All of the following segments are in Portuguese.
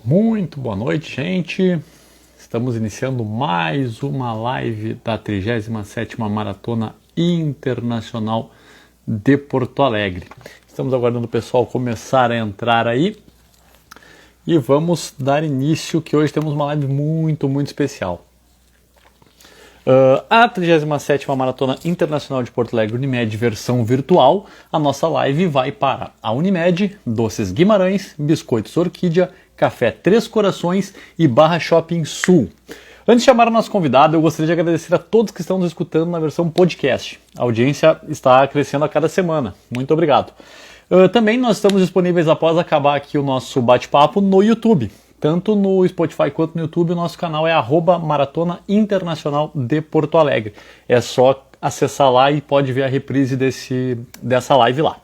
Muito boa noite, gente. Estamos iniciando mais uma live da 37ª Maratona Internacional de Porto Alegre. Estamos aguardando o pessoal começar a entrar aí e vamos dar início, que hoje temos uma live muito especial. A 37ª Maratona Internacional de Porto Alegre Unimed versão virtual, a nossa live vai para a Unimed, Doces Guimarães, Biscoitos Orquídea, Café Três Corações e Barra Shopping Sul. Antes de chamar o nosso convidado, eu gostaria de agradecer a todos que estão nos escutando na versão podcast. A audiência está crescendo a cada semana. Muito obrigado. Também nós estamos disponíveis após acabar aqui o nosso bate-papo no YouTube. Tanto no Spotify quanto no YouTube, o nosso canal é @Maratona Internacional de Porto Alegre. É só acessar lá e pode ver a reprise dessa live lá.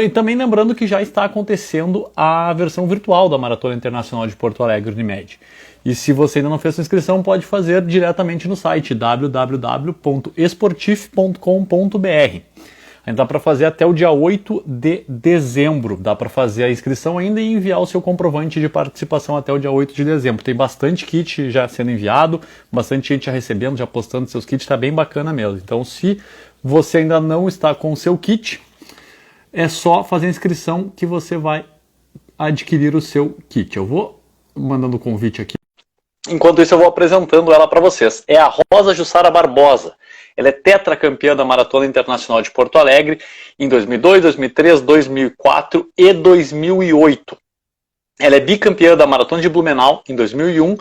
E também lembrando que já está acontecendo a versão virtual da Maratona Internacional de Porto Alegre Unimed. E se você ainda não fez sua inscrição, pode fazer diretamente no site www.esportif.com.br. Ainda dá para fazer até o dia 8 de dezembro. Dá para fazer a inscrição ainda e enviar o seu comprovante de participação até o dia 8 de dezembro. Tem bastante kit já sendo enviado, bastante gente já recebendo, já postando seus kits, está bem bacana mesmo. Então, se você ainda não está com o seu kit, é só fazer a inscrição que você vai adquirir o seu kit. Eu vou mandando o convite aqui. Enquanto isso, eu vou apresentando ela para vocês. É a Rosa Jussara Barbosa. Ela é tetracampeã da Maratona Internacional de Porto Alegre em 2002, 2003, 2004 e 2008. Ela é bicampeã da Maratona de Blumenau em 2001,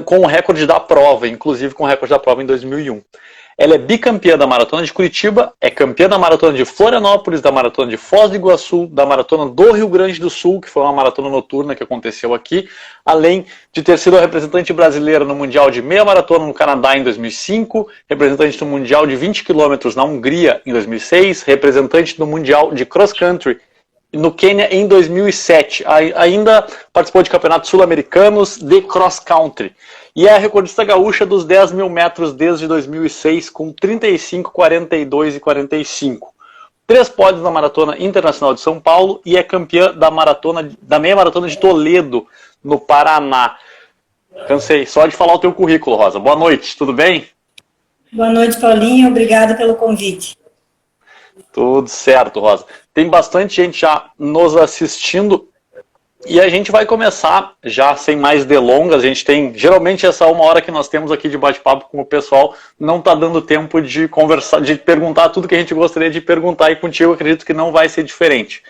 com o recorde da prova, inclusive com o recorde da prova em 2001. Ela é bicampeã da Maratona de Curitiba, é campeã da Maratona de Florianópolis, da Maratona de Foz do Iguaçu, da Maratona do Rio Grande do Sul, que foi uma maratona noturna que aconteceu aqui, além de ter sido a representante brasileira no Mundial de Meia Maratona no Canadá em 2005, representante do Mundial de 20 km na Hungria em 2006, representante do Mundial de Cross Country no Quênia em 2007. Ainda participou de campeonatos sul-americanos de cross country. E é a recordista gaúcha dos 10 mil metros desde 2006, com 35, 42 e 45. 3 pódios na Maratona Internacional de São Paulo e é campeã da Meia Maratona de Toledo, no Paraná. Cansei só de falar o teu currículo, Rosa. Boa noite, tudo bem? Boa noite, Paulinho. Obrigada pelo convite. Tudo certo, Rosa. Tem bastante gente já nos assistindo e a gente vai começar já sem mais delongas. A gente tem, geralmente essa 1 hora que nós temos aqui de bate-papo com o pessoal, não está dando tempo de conversar, de perguntar tudo que a gente gostaria de perguntar, e contigo acredito que não vai ser diferente.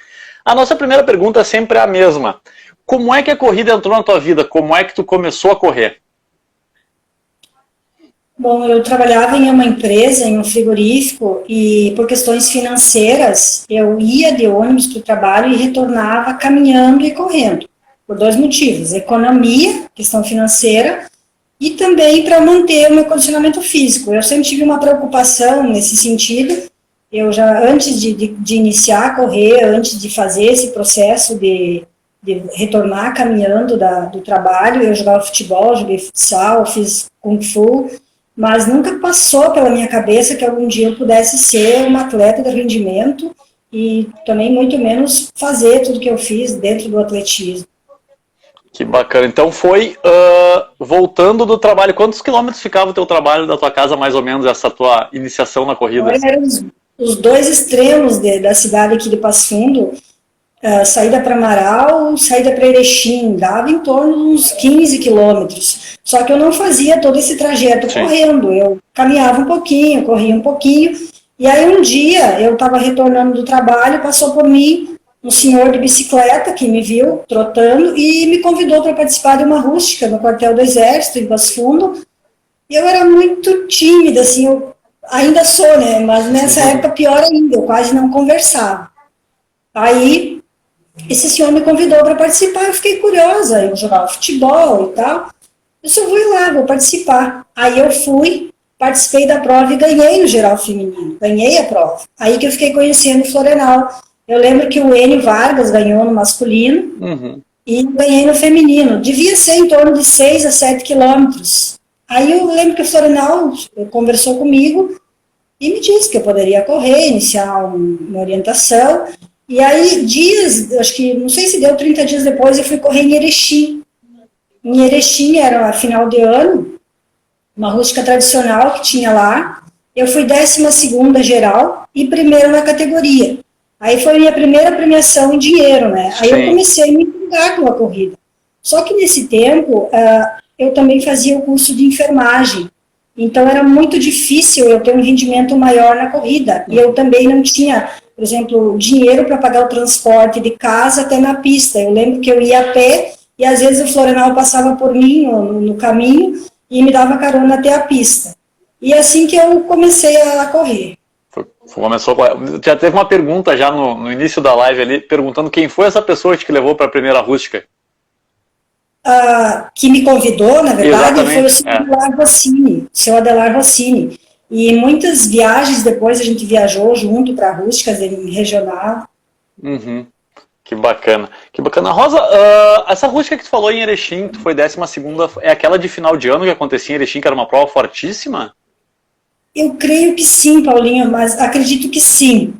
A nossa primeira pergunta é sempre a mesma. Como é que a corrida entrou na tua vida? Como é que tu começou a correr? Bom, eu trabalhava em uma empresa, em um frigorífico, e por questões financeiras, eu ia de ônibus para o trabalho e retornava caminhando e correndo, por 2 motivos: economia, questão financeira, e também para manter o meu condicionamento físico. Eu sempre tive uma preocupação nesse sentido. Eu já, antes de iniciar a correr, antes de fazer esse processo de retornar caminhando do trabalho, eu jogava futebol, joguei futsal, fiz kung fu, mas nunca passou pela minha cabeça que algum dia eu pudesse ser uma atleta de rendimento e também muito menos fazer tudo que eu fiz dentro do atletismo. Que bacana. Então foi, voltando do trabalho, quantos quilômetros ficava o teu trabalho da tua casa, mais ou menos, essa tua iniciação na corrida? Eram os 2 extremos da cidade aqui de Passo Fundo, saída para Amaral, saída para Erechim, dava em torno de uns 15 quilômetros. Só que eu não fazia todo esse trajeto correndo, eu caminhava um pouquinho, corria um pouquinho, e aí um dia eu estava retornando do trabalho, passou por mim um senhor de bicicleta que me viu trotando e me convidou para participar de uma rústica no quartel do Exército, em Passo Fundo. E eu era muito tímida, assim, eu ainda sou, né, mas nessa época pior ainda, eu quase não conversava. Aí esse senhor me convidou para participar, eu fiquei curiosa, eu jogava futebol e tal. Eu só vou ir lá, vou participar. Aí eu fui, participei da prova e ganhei no geral feminino. Ganhei a prova. Aí que eu fiquei conhecendo o Florenal. Eu lembro que o N. Vargas ganhou no masculino e ganhei no feminino. Devia ser em torno de 6 a 7 quilômetros. Aí eu lembro que o Florenal conversou comigo e me disse que eu poderia correr, iniciar uma orientação. E aí, acho que, não sei se deu 30 dias depois, eu fui correr em Erechim. Em Erechim, era a final de ano, uma rústica tradicional que tinha lá. Eu fui 12ª geral e primeiro na categoria. Aí foi minha primeira premiação em dinheiro, né? Aí eu comecei a me empolgar com a corrida. Só que nesse tempo, eu também fazia o curso de enfermagem. Então era muito difícil eu ter um rendimento maior na corrida. E eu também não tinha, por exemplo, dinheiro para pagar o transporte de casa até na pista. Eu lembro que eu ia a pé e às vezes o Florenal passava por mim no caminho e me dava carona até a pista. E assim que eu comecei a correr. Já teve uma pergunta já no início da live ali, perguntando quem foi essa pessoa que te levou para a primeira rústica. Que me convidou, na verdade, foi o seu Adelar Rossini, seu Adelar Rossini. E muitas viagens depois a gente viajou junto para rústicas em regional. Uhum. Que bacana. Que bacana. Rosa, essa rústica que tu falou em Erechim, tu foi 12ª, é aquela de final de ano que acontecia em Erechim, que era uma prova fortíssima? Eu creio que sim, Paulinho, mas acredito que sim.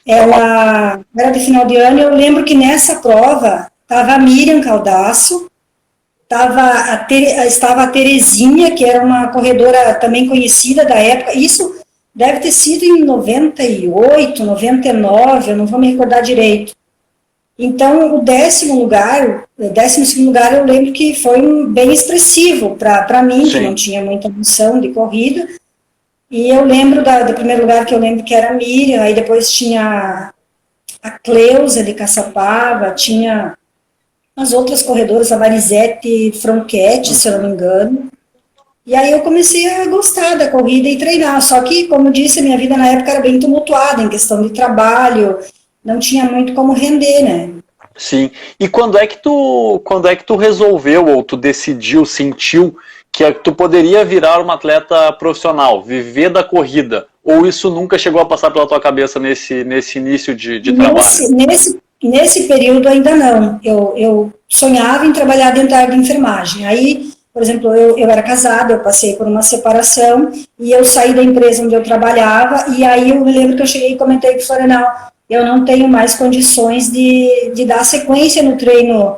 Ela era de final de ano e eu lembro que nessa prova estava a Miriam Caldaço, estava a Terezinha, que era uma corredora também conhecida da época. Isso deve ter sido em 98, 99, eu não vou me recordar direito. Então, o 12º lugar, eu lembro que foi bem expressivo para mim, que não tinha muita noção de corrida. E eu lembro do primeiro lugar, que eu lembro que era a Miriam, aí depois tinha a Cleusa de Caçapava, tinha as outras corredoras, a Marisete Franchetti, se eu não me engano. E aí eu comecei a gostar da corrida e treinar. Só que, como disse, a minha vida na época era bem tumultuada, em questão de trabalho, não tinha muito como render, né? Sim. E quando é que tu resolveu, ou tu decidiu, sentiu que tu poderia virar uma atleta profissional, viver da corrida? Ou isso nunca chegou a passar pela tua cabeça nesse início de trabalho? Nesse período ainda não. Eu sonhava em trabalhar dentro da área de enfermagem. Aí, por exemplo, eu era casada, eu passei por uma separação e eu saí da empresa onde eu trabalhava e aí eu me lembro que eu cheguei e comentei com o Florenal, eu não tenho mais condições de dar sequência no treino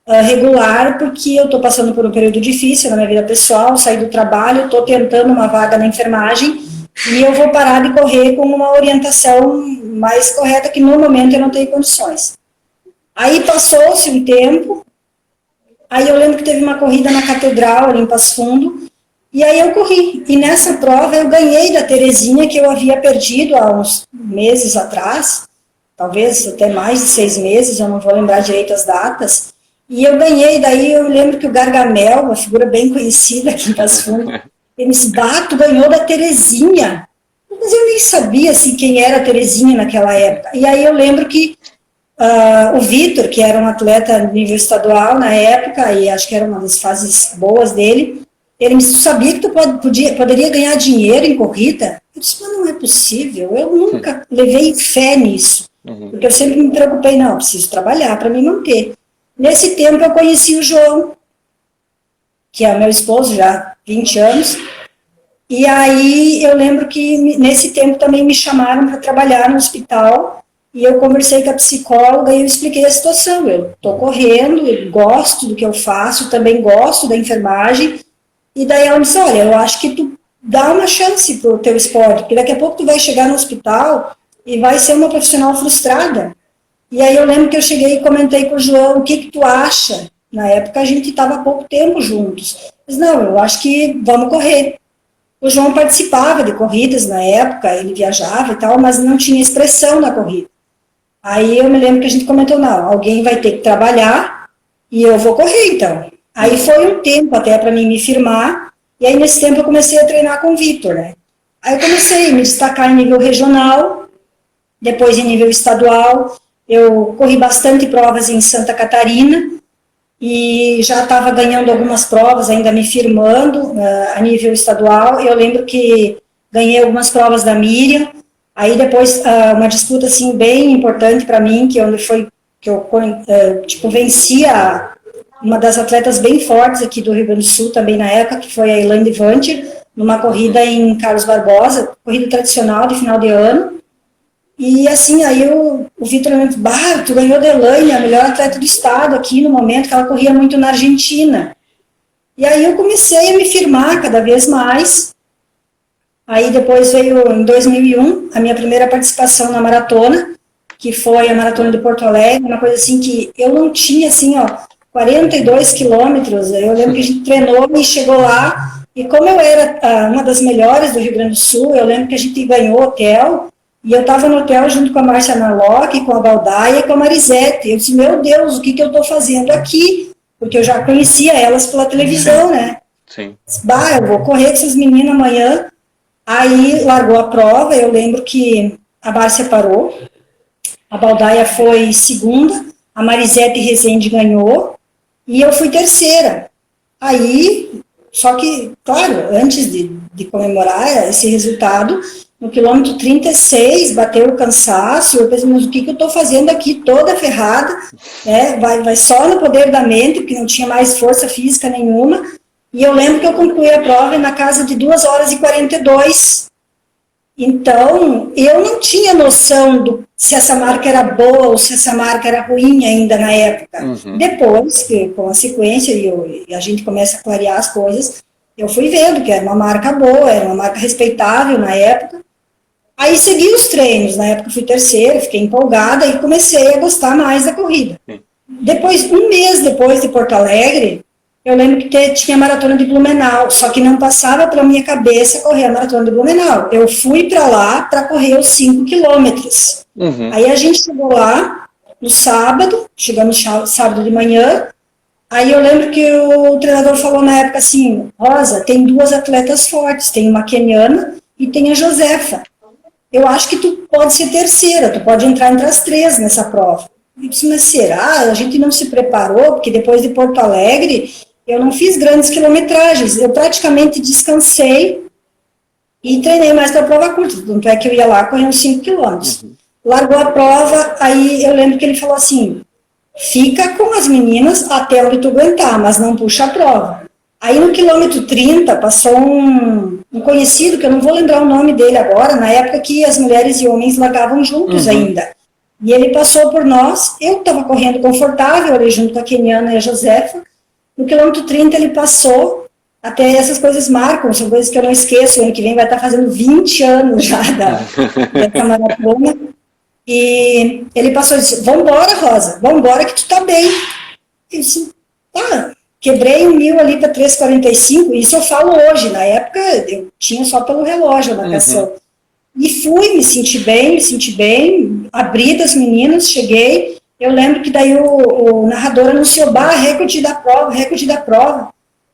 regular, porque eu estou passando por um período difícil na minha vida pessoal, saí do trabalho, estou tentando uma vaga na enfermagem e eu vou parar de correr com uma orientação mais correta, que no momento eu não tenho condições. Aí passou-se um tempo, aí eu lembro que teve uma corrida na Catedral, ali em Passo Fundo, e aí eu corri. E nessa prova eu ganhei da Terezinha, que eu havia perdido há uns meses atrás, talvez até mais de 6 meses, eu não vou lembrar direito as datas. E eu ganhei, daí eu lembro que o Gargamel, uma figura bem conhecida aqui em Passo Fundo, ele disse, tu ganhou da Terezinha. Mas eu nem sabia assim, quem era a Terezinha naquela época. E aí eu lembro que o Vitor, que era um atleta nível estadual na época, e acho que era uma das fases boas dele, ele me disse, tu sabia que tu poderia ganhar dinheiro em corrida? Eu disse, mas não é possível, eu nunca levei fé nisso. Porque eu sempre me preocupei, não, eu preciso trabalhar para me manter. Nesse tempo eu conheci o João, que é meu esposo já há 20 anos, e aí eu lembro que nesse tempo também me chamaram para trabalhar no hospital, e eu conversei com a psicóloga e eu expliquei a situação. Eu estou correndo, eu gosto do que eu faço, também gosto da enfermagem, e daí ela me disse, olha, eu acho que tu dá uma chance pro teu esporte, porque daqui a pouco tu vai chegar no hospital e vai ser uma profissional frustrada. E aí eu lembro que eu cheguei e comentei com o João, o que tu acha? Na época a gente estava há pouco tempo juntos. Mas não, eu acho que vamos correr. O João participava de corridas na época, ele viajava e tal, mas não tinha expressão na corrida. Aí eu me lembro que a gente comentou, não, alguém vai ter que trabalhar e eu vou correr então. Aí foi um tempo até para mim me firmar, e aí nesse tempo eu comecei a treinar com o Vitor, né? Aí eu comecei a me destacar em nível regional, depois em nível estadual. Eu corri bastante provas em Santa Catarina e já estava ganhando algumas provas, ainda me firmando a nível estadual. Eu lembro que ganhei algumas provas da Miriam, aí depois uma disputa assim, bem importante para mim, que eu venci uma das atletas bem fortes aqui do Rio Grande do Sul, também na época, que foi a Elaine Vanter, numa corrida em Carlos Barbosa, corrida tradicional de final de ano. E assim, aí o Vitor me disse, bah, tu ganhou da Elaine, a melhor atleta do estado aqui no momento, que ela corria muito na Argentina. E aí eu comecei a me firmar cada vez mais. Aí depois veio, em 2001, a minha primeira participação na maratona, que foi a Maratona de Porto Alegre, uma coisa assim que eu não tinha, assim, ó, 42 quilômetros. Eu lembro que a gente treinou e chegou lá, e como eu era uma das melhores do Rio Grande do Sul, eu lembro que a gente ganhou hotel, e eu estava no hotel junto com a Márcia Narlock, com a Baldaia e com a Marisete. Eu disse, meu Deus, o que eu estou fazendo aqui? Porque eu já conhecia elas pela televisão, né? Sim. Bah, eu vou correr com essas meninas amanhã. Aí largou a prova, eu lembro que a Márcia parou, a Baldaia foi segunda, a Marisete Rezende ganhou, e eu fui terceira. Aí, só que, claro, antes de comemorar esse resultado, no quilômetro 36, bateu o cansaço, eu pensei, mas o que eu estou fazendo aqui toda ferrada, né? Vai só no poder da mente, porque não tinha mais força física nenhuma, e eu lembro que eu concluí a prova na casa de 2 horas e 42. Então, eu não tinha noção se essa marca era boa ou se essa marca era ruim ainda na época. Uhum. Depois, que com a sequência, e a gente começa a clarear as coisas, eu fui vendo que era uma marca boa, era uma marca respeitável na época. Aí segui os treinos, na época fui terceira, fiquei empolgada e comecei a gostar mais da corrida. Depois, um mês depois de Porto Alegre, eu lembro que tinha a maratona de Blumenau, só que não passava pela minha cabeça correr a maratona de Blumenau. Eu fui para lá para correr os 5 quilômetros. Uhum. Aí a gente chegou lá no sábado, chegamos sábado de manhã, aí eu lembro que o treinador falou na época assim, Rosa, tem 2 atletas fortes, tem uma queniana e tem a Josefa. Eu acho que tu pode ser terceira, tu pode entrar entre as 3 nessa prova. Eu disse, mas será? A gente não se preparou, porque depois de Porto Alegre, eu não fiz grandes quilometragens, eu praticamente descansei e treinei mais para a prova curta, tanto é que eu ia lá correndo 5 quilômetros. Uhum. Largou a prova, aí eu lembro que ele falou assim, fica com as meninas até onde tu aguentar, mas não puxa a prova. Aí no quilômetro 30 passou um conhecido, que eu não vou lembrar o nome dele agora, na época que as mulheres e homens largavam juntos ainda. E ele passou por nós, eu estava correndo confortável ali junto com a Keniana e a Josefa. No quilômetro 30 ele passou, até essas coisas marcam, são coisas que eu não esqueço, ano que vem vai estar fazendo 20 anos já dessa maratona. E ele passou e disse, vambora, Rosa, vambora que tu tá bem. Eu disse, tá, quebrei 1.000 ali para 3,45, isso eu falo hoje, na época eu tinha só pelo relógio a marcação. E fui, me senti bem, abri das meninas, cheguei, eu lembro que daí o narrador anunciou, recorde da prova.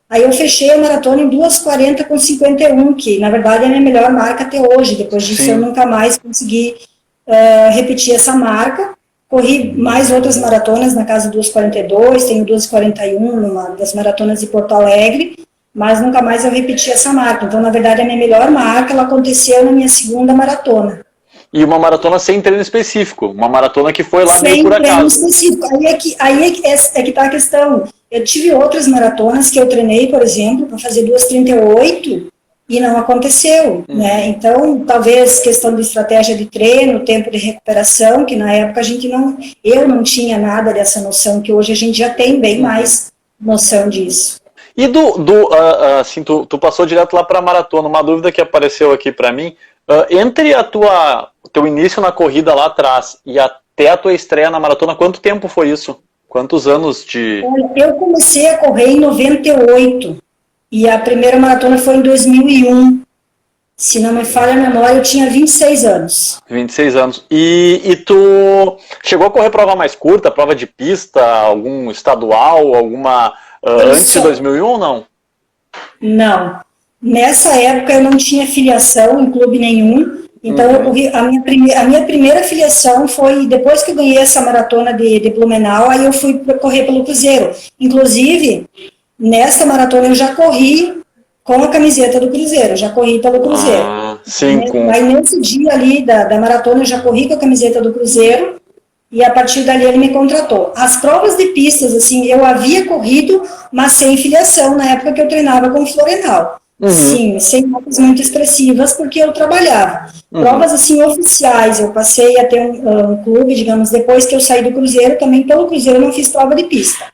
Aí eu fechei a maratona em 2:40 com 51, que na verdade é a minha melhor marca até hoje, depois disso Sim. Eu nunca mais consegui repetir essa marca. Corri mais outras maratonas na casa de 2:42, tenho 2:41 numa das maratonas de Porto Alegre, mas nunca mais eu repeti essa marca. Então, na verdade, a minha melhor marca, ela aconteceu na minha segunda maratona. E uma maratona sem treino específico, uma maratona que foi lá sem meio por acaso. Sem treino específico, aí é que tá a questão. Eu tive outras maratonas que eu treinei, por exemplo, para fazer 2:38 e não aconteceu, né? Então, talvez questão de estratégia de treino, tempo de recuperação, que na época eu não tinha nada dessa noção, que hoje a gente já tem bem mais noção disso. E assim, tu passou direto lá para a maratona, uma dúvida que apareceu aqui para mim, entre teu início na corrida lá atrás e até a tua estreia na maratona, quanto tempo foi isso? Quantos anos de... Olha, eu comecei a correr em 98 e a primeira maratona foi em 2001. Se não me falha a memória, eu tinha 26 anos. 26 anos. E tu chegou a correr prova mais curta, prova de pista, algum estadual, alguma... antes de 2001 ou não? Não. Nessa época eu não tinha filiação em clube nenhum, então eu corri, a minha primeira filiação foi depois que eu ganhei essa maratona de Blumenau, aí eu fui correr pelo Cruzeiro. Inclusive, nessa maratona eu já corri com a camiseta do Cruzeiro, já corri pelo Cruzeiro. Sim, Aí nesse dia ali da maratona eu já corri com a camiseta do Cruzeiro, e a partir dali ele me contratou. As provas de pistas, assim, eu havia corrido, mas sem filiação, na época que eu treinava com o Florenal. Sim, sem notas muito expressivas, porque eu trabalhava. Uhum. Provas, assim, oficiais, eu passei a ter um clube, digamos, depois que eu saí do Cruzeiro, também pelo Cruzeiro eu não fiz prova de pista.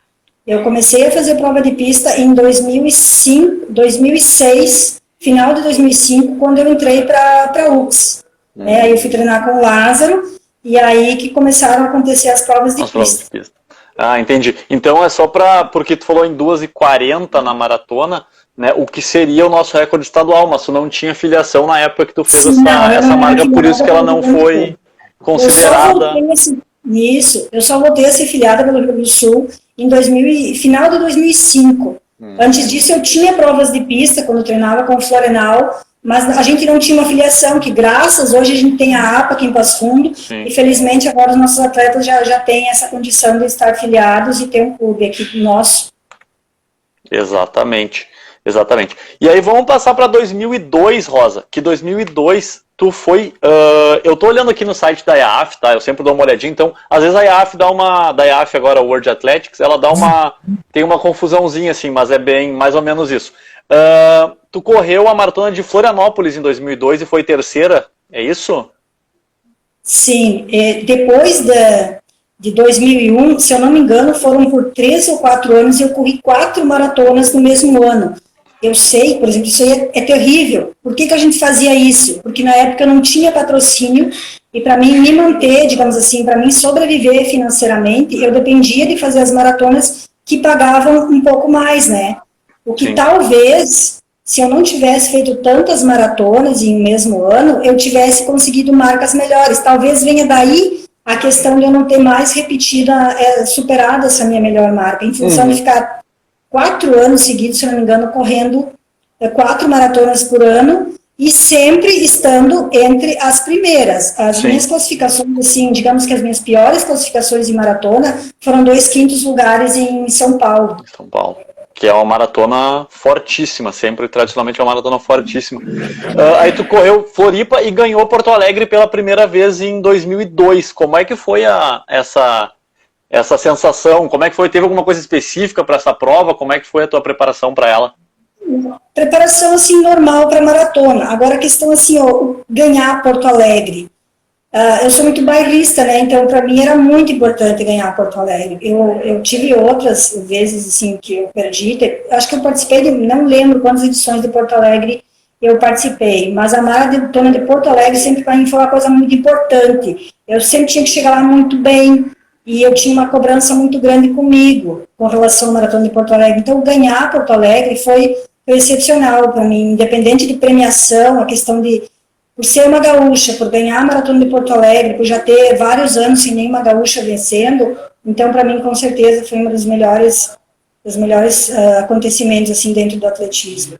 Eu comecei a fazer prova de pista em 2005, 2006, final de 2005, quando eu entrei para a UX. Né? Aí eu fui treinar com o Lázaro, e aí que começaram a acontecer as provas de pista. Provas de pista. Ah, entendi. Então é só porque tu falou em 2h40 na maratona, né, o que seria o nosso recorde estadual, mas tu não tinha filiação na época que tu fez essa marca, por isso que ela não foi considerada. Eu só voltei a ser filiada pelo Rio Grande do Sul em final de 2005. Antes disso eu tinha provas de pista quando eu treinava com o Florenal, mas a gente não tinha uma filiação, que hoje a gente tem a APA aqui em Passo Fundo, e felizmente agora os nossos atletas já têm essa condição de estar filiados e ter um clube aqui nosso. Exatamente. E aí vamos passar para 2002, Rosa, que 2002 tu foi, eu tô olhando aqui no site da IAAF, tá, eu sempre dou uma olhadinha, então, às vezes a IAAF da IAAF agora, World Athletics, ela tem uma confusãozinha assim, mas é bem, mais ou menos isso. Tu correu a maratona de Florianópolis em 2002 e foi terceira, é isso? Sim, depois de 2001, se eu não me engano, foram por 3 ou 4 anos, eu corri 4 maratonas no mesmo ano. Eu sei, por exemplo, isso aí é terrível. Por que a gente fazia isso? Porque na época eu não tinha patrocínio e para mim me manter, digamos assim, para mim sobreviver financeiramente, eu dependia de fazer as maratonas que pagavam um pouco mais, né? O que talvez, se eu não tivesse feito tantas maratonas em um mesmo ano, eu tivesse conseguido marcas melhores. Talvez venha daí a questão de eu não ter mais superado essa minha melhor marca, em função de ficar 4 anos seguidos, se não me engano, correndo 4 maratonas por ano e sempre estando entre as primeiras. As minhas classificações, assim, digamos que as minhas piores classificações de maratona foram 2 quintos lugares em São Paulo. São Paulo, que é uma maratona fortíssima, sempre, tradicionalmente, é uma maratona fortíssima. Aí tu correu Floripa e ganhou Porto Alegre pela primeira vez em 2002. Como é que foi essa sensação? Como é que foi? Teve alguma coisa específica para essa prova? Como é que foi a tua preparação para ela? Preparação, assim, normal para maratona. Agora a questão, assim, ganhar Porto Alegre. Eu sou muito bairrista, né? Então, para mim era muito importante ganhar Porto Alegre. Eu tive outras vezes, assim, que eu perdi. Acho que eu participei não lembro quantas edições de Porto Alegre eu participei, mas a maratona de Porto Alegre sempre para mim foi uma coisa muito importante. Eu sempre tinha que chegar lá muito bem, e eu tinha uma cobrança muito grande comigo, com relação à maratona de Porto Alegre. Então, ganhar Porto Alegre foi excepcional para mim, independente de premiação, a questão de, por ser uma gaúcha, por ganhar a maratona de Porto Alegre, por já ter vários anos sem nenhuma gaúcha vencendo, então, para mim, com certeza, foi um dos melhores acontecimentos, assim, dentro do atletismo.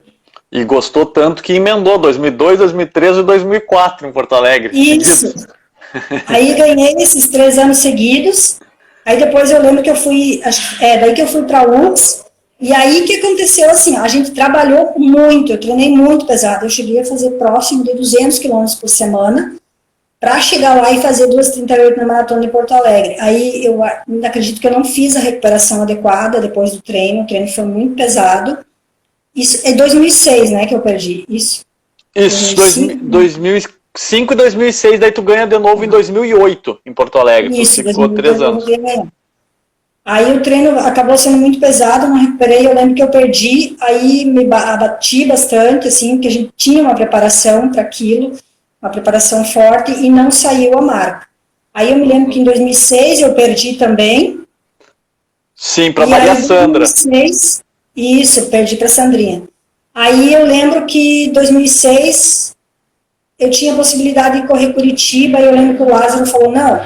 E gostou tanto que emendou 2002, 2013 e 2004 em Porto Alegre. Isso. Aí ganhei esses 3 anos seguidos, aí depois eu lembro que eu fui, daí que eu fui para a UX, e aí que aconteceu assim, a gente trabalhou muito, eu treinei muito pesado, eu cheguei a fazer próximo de 200 km por semana, para chegar lá e fazer 2h38 na maratona de Porto Alegre. Aí eu acredito que eu não fiz a recuperação adequada depois do treino, o treino foi muito pesado. Isso é 2006, né, que eu perdi, isso? Isso, 2005 e 2006, daí tu ganha de novo em 2008, em Porto Alegre. Isso, tu ficou 3 anos. Aí o treino acabou sendo muito pesado, não recuperei, eu lembro que eu perdi, aí me abati bastante, assim, porque a gente tinha uma preparação para aquilo, uma preparação forte, e não saiu a marca. Aí eu me lembro que em 2006 eu perdi também. Sim, para Maria Sandra. 2006, isso, perdi para Sandrinha. Aí eu lembro que em 2006 eu tinha a possibilidade de correr Curitiba, e eu lembro que o Lázaro falou, não,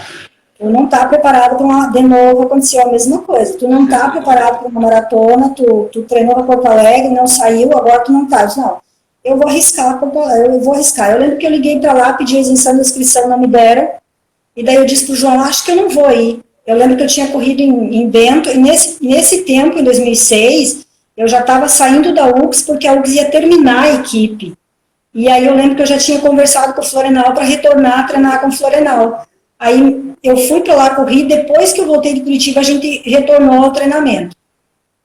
tu não está preparado para de novo aconteceu a mesma coisa, tu não está preparado para uma maratona, tu treinou para Porto Alegre, não saiu, agora tu não está. Não, eu vou arriscar, eu lembro que eu liguei para lá, pedi a isenção de inscrição, não me deram, e daí eu disse pro João, acho que eu não vou ir. Eu lembro que eu tinha corrido em Bento, e nesse tempo, em 2006, eu já estava saindo da UX, porque a UX ia terminar a equipe. E aí eu lembro que eu já tinha conversado com o Florenal para retornar a treinar com o Florenal. Aí eu fui para lá correr, depois que eu voltei de Curitiba, a gente retornou ao treinamento.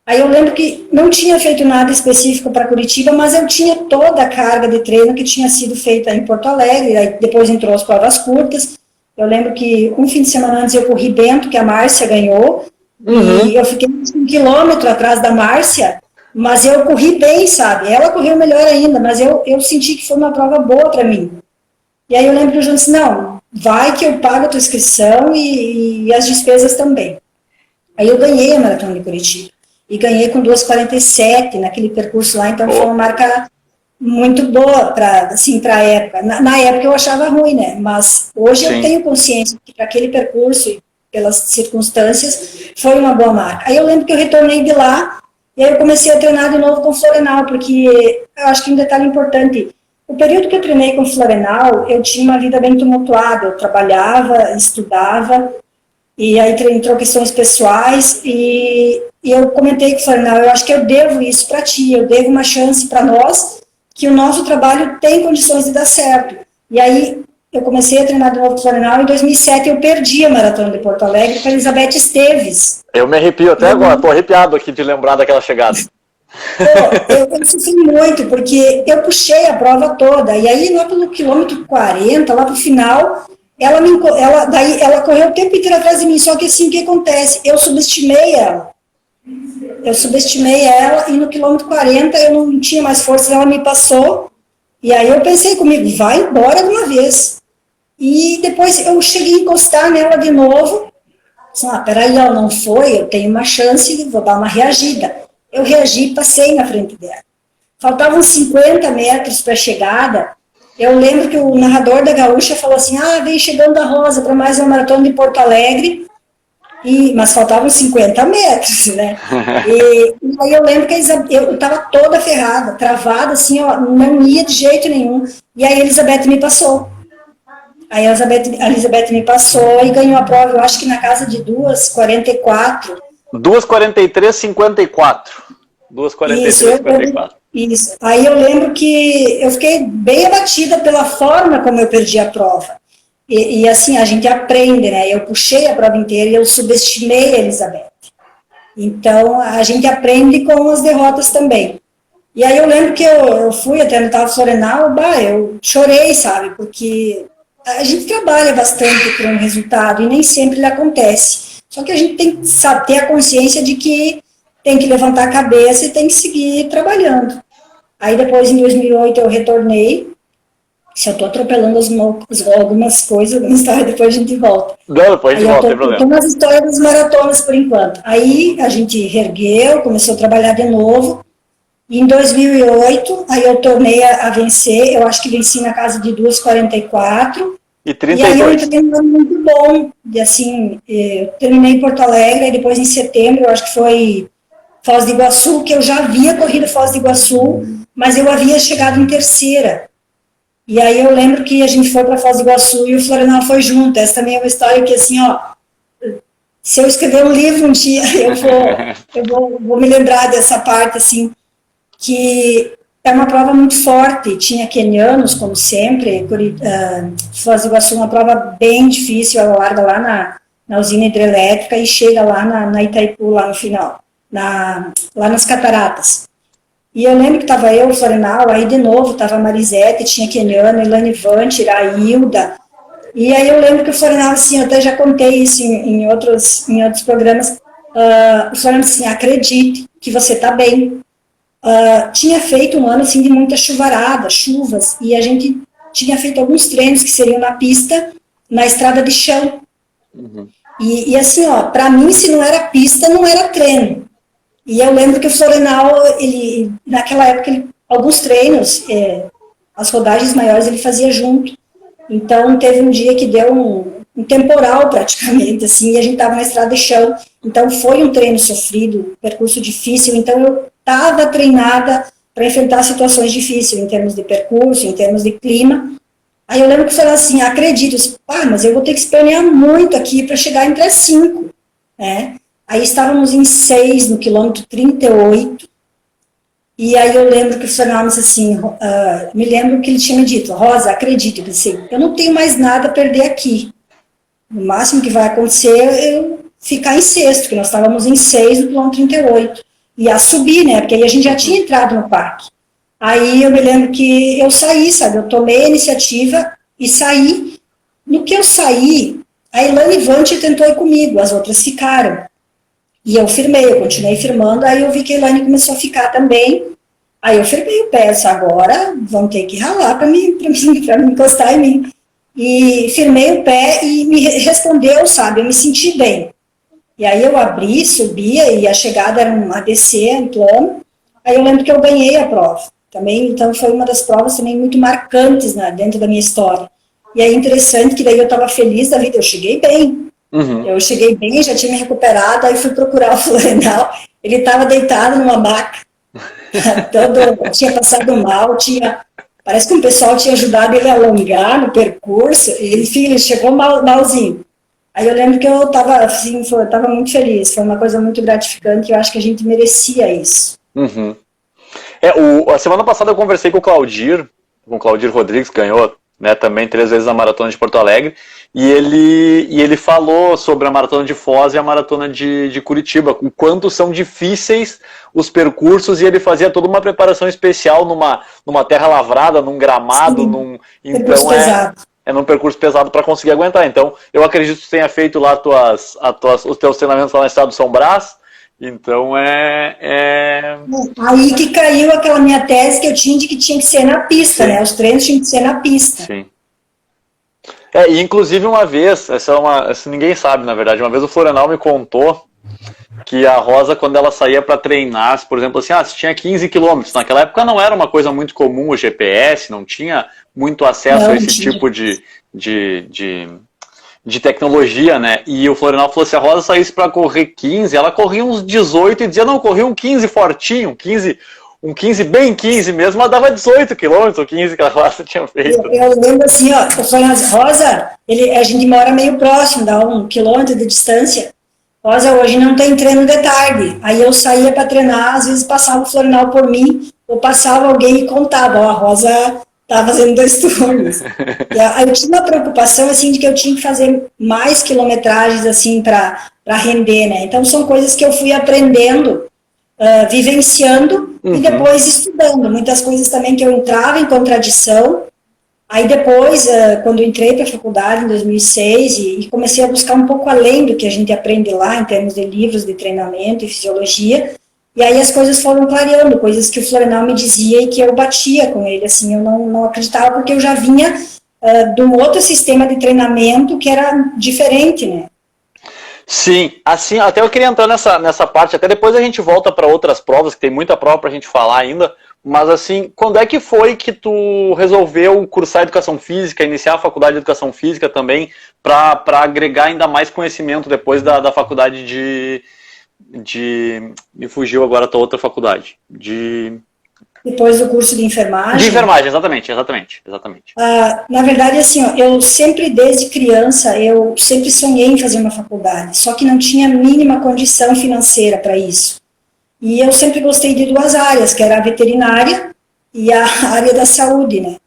Aí eu lembro que não tinha feito nada específico para Curitiba, mas eu tinha toda a carga de treino que tinha sido feita em Porto Alegre, aí depois entrou as provas curtas. Eu lembro que um fim de semana antes eu corri Bento, que a Márcia ganhou, e eu fiquei 1 quilômetro atrás da Márcia, mas eu corri bem, sabe? Ela correu melhor ainda, mas eu senti que foi uma prova boa para mim. E aí eu lembro que o João disse, não, vai que eu pago a tua inscrição e as despesas também. Aí eu ganhei a Maratona de Curitiba. E ganhei com 2:47 naquele percurso lá, então foi uma marca muito boa para a época. Na época eu achava ruim, né? Mas hoje eu tenho consciência que para aquele percurso e pelas circunstâncias foi uma boa marca. Aí eu lembro que eu retornei de lá e aí eu comecei a treinar de novo com Florenal, porque eu acho que um detalhe importante, o período que eu treinei com Florenal, eu tinha uma vida bem tumultuada, eu trabalhava, estudava, e aí entrou questões pessoais, e eu comentei com o Florenal, eu acho que eu devo isso para ti, eu devo uma chance para nós, que o nosso trabalho tem condições de dar certo. E aí eu comecei a treinar de novo com o Florenal, em 2007 eu perdi a Maratona de Porto Alegre para Elizabeth Esteves. Eu me arrepio até agora, tô arrepiado aqui de lembrar daquela chegada. Eu sofri muito, porque eu puxei a prova toda, e aí lá pelo quilômetro 40, lá pro final, ela correu o tempo inteiro atrás de mim, só que assim, o que acontece? Eu subestimei ela, e no quilômetro 40 eu não tinha mais força, ela me passou, e aí eu pensei comigo, vai embora de uma vez. E depois eu cheguei a encostar nela de novo, assim, peraí, ela não foi, eu tenho uma chance, vou dar uma reagida. Eu reagi e passei na frente dela. Faltavam 50 metros para a chegada. Eu lembro que o narrador da Gaúcha falou assim, vem chegando a Rosa para mais uma maratona de Porto Alegre, mas faltavam 50 metros, né? E aí eu lembro que eu estava toda ferrada, travada, assim, ó, não ia de jeito nenhum. E aí a Elizabeth me passou. Aí a Elizabeth me passou e ganhou a prova, eu acho que na casa de 2:44. 2:43:54. 2:43:54. Isso. Aí eu lembro que eu fiquei bem abatida pela forma como eu perdi a prova. E assim, a gente aprende, né? Eu puxei a prova inteira e eu subestimei a Elizabeth. Então, a gente aprende com as derrotas também. E aí eu lembro que eu fui até no tal Florenal, eu chorei, sabe? Porque a gente trabalha bastante por um resultado e nem sempre ele acontece. Só que a gente tem que ter a consciência de que tem que levantar a cabeça e tem que seguir trabalhando. Aí depois, em 2008, eu retornei. Se eu estou atropelando algumas coisas, alguma história, depois a gente volta. Não, depois a gente volta, não tem problema. Estou nas histórias das maratonas, por enquanto. Aí a gente reergueu, começou a trabalhar de novo. E em 2008, aí eu tornei a vencer. Eu acho que venci na casa de 2:44. E 32. E aí eu entrei num ano muito bom. E assim, eu terminei em Porto Alegre, e depois em setembro, eu acho que foi Foz do Iguaçu, que eu já havia corrido Foz do Iguaçu, mas eu havia chegado em terceira. E aí eu lembro que a gente foi para Foz do Iguaçu e o Florenal foi junto. Essa também é uma história que, assim, ó, se eu escrever um livro um dia, eu vou me lembrar dessa parte, assim, que é uma prova muito forte. Tinha quenianos, como sempre. Foz do Iguaçu é uma prova bem difícil, ela larga lá na usina hidrelétrica e chega lá na Itaipu, lá no final, lá nas cataratas. E eu lembro que estava eu, o Florenal, aí de novo estava a Marisete, tinha Keniana, Elane Vante, a Hilda. E aí eu lembro que o Florenal, assim, eu até já contei isso em outros programas, o Florenal disse assim, acredite que você está bem. Tinha feito um ano assim, de muita chuvarada, chuvas, e a gente tinha feito alguns treinos que seriam na pista, na estrada de chão. Uhum. E assim, ó, para mim, se não era pista, não era treino. E eu lembro que o Florenal, naquela época, alguns treinos, as rodagens maiores ele fazia junto. Então, teve um dia que deu um temporal praticamente, assim, e a gente estava na estrada de chão. Então, foi um treino sofrido, percurso difícil. Então, eu estava treinada para enfrentar situações difíceis, em termos de percurso, em termos de clima. Aí eu lembro que falou assim, acredito, mas eu vou ter que espernear muito aqui para chegar entre as 5, né? Aí estávamos em 6, no quilômetro 38, e aí eu lembro que o Fernando disse assim, me lembro que ele tinha me dito, Rosa, acredite, eu disse, eu não tenho mais nada a perder aqui. O máximo que vai acontecer é eu ficar em 6º, que nós estávamos em 6 no quilômetro 38. e a subir, né? Porque aí a gente já tinha entrado no parque. Aí eu me lembro que eu saí, sabe? Eu tomei a iniciativa e saí. No que eu saí, a Ilane Vante tentou ir comigo, as outras ficaram. E eu firmei, eu continuei firmando, aí eu vi que a Ilane começou a ficar também. Aí eu firmei o pé, disse, agora vão ter que ralar para me encostar em mim. E firmei o pé e me respondeu, sabe? Eu me senti bem. E aí eu abri, subia, e a chegada era um ADC, um plano. Aí eu lembro que eu ganhei a prova. Também, então foi uma das provas também muito marcantes, né, dentro da minha história. E é interessante que daí eu estava feliz da vida, eu cheguei bem. Eu cheguei bem, já tinha me recuperado, aí fui procurar o Florenal, ele estava deitado numa maca, tinha passado mal, parece que o pessoal tinha ajudado ele a alongar no percurso, e enfim, ele chegou malzinho. Aí eu lembro que eu estava assim, tava muito feliz, foi uma coisa muito gratificante, eu acho que a gente merecia isso. A semana passada eu conversei com o Claudir Rodrigues, que ganhou, né, também 3 vezes a Maratona de Porto Alegre, e ele falou sobre a Maratona de Foz e a Maratona de Curitiba, o quanto são difíceis os percursos, e ele fazia toda uma preparação especial numa terra lavrada, num gramado, então é num percurso pesado para conseguir aguentar. Então eu acredito que você tenha feito lá os teus treinamentos lá no estado de São Brás. Então Aí que caiu aquela minha tese que eu tinha de que tinha que ser na pista, né? Os treinos tinham que ser na pista. Sim. E inclusive uma vez, essa ninguém sabe, na verdade, uma vez o Florenal me contou que a Rosa, quando ela saía para treinar, por exemplo, assim, se tinha 15 quilômetros, naquela época não era uma coisa muito comum o GPS, não tinha muito acesso a esse tipo de tecnologia, né? E o Florenal falou, se a Rosa saísse para correr 15, ela corria uns 18 e dizia, não, corria um 15 fortinho, um 15 bem 15 mesmo, mas dava 18 quilômetros, ou 15 que a Rosa tinha feito. Eu lembro assim, ó, eu falei, Rosa, a gente mora meio próximo, dá 1 quilômetro de distância. Rosa, hoje não tem treino de tarde. Aí eu saía para treinar, às vezes passava o Florenal por mim, ou passava alguém e contava, ó, a Rosa tá fazendo 2 turnos. Aí eu tinha uma preocupação, assim, de que eu tinha que fazer mais quilometragens, assim, para render, né? Então são coisas que eu fui aprendendo, vivenciando e depois estudando. Muitas coisas também que eu entrava em contradição. Aí depois, quando eu entrei para a faculdade em 2006 e comecei a buscar um pouco além do que a gente aprende lá em termos de livros de treinamento e fisiologia, e aí as coisas foram clareando, coisas que o Florenal me dizia e que eu batia com ele, assim, eu não acreditava porque eu já vinha de um outro sistema de treinamento que era diferente, né? Sim, assim, até eu queria entrar nessa parte, até depois a gente volta para outras provas, que tem muita prova para a gente falar ainda, mas assim, quando é que foi que tu resolveu cursar Educação Física, iniciar a faculdade de Educação Física também, para agregar ainda mais conhecimento depois da faculdade me fugiu agora a tua outra faculdade, Depois do curso de enfermagem. De enfermagem, exatamente. Na verdade, assim, ó, eu sempre, desde criança, eu sempre sonhei em fazer uma faculdade, só que não tinha a mínima condição financeira para isso. E eu sempre gostei de 2 áreas, que era a veterinária e a área da saúde, né?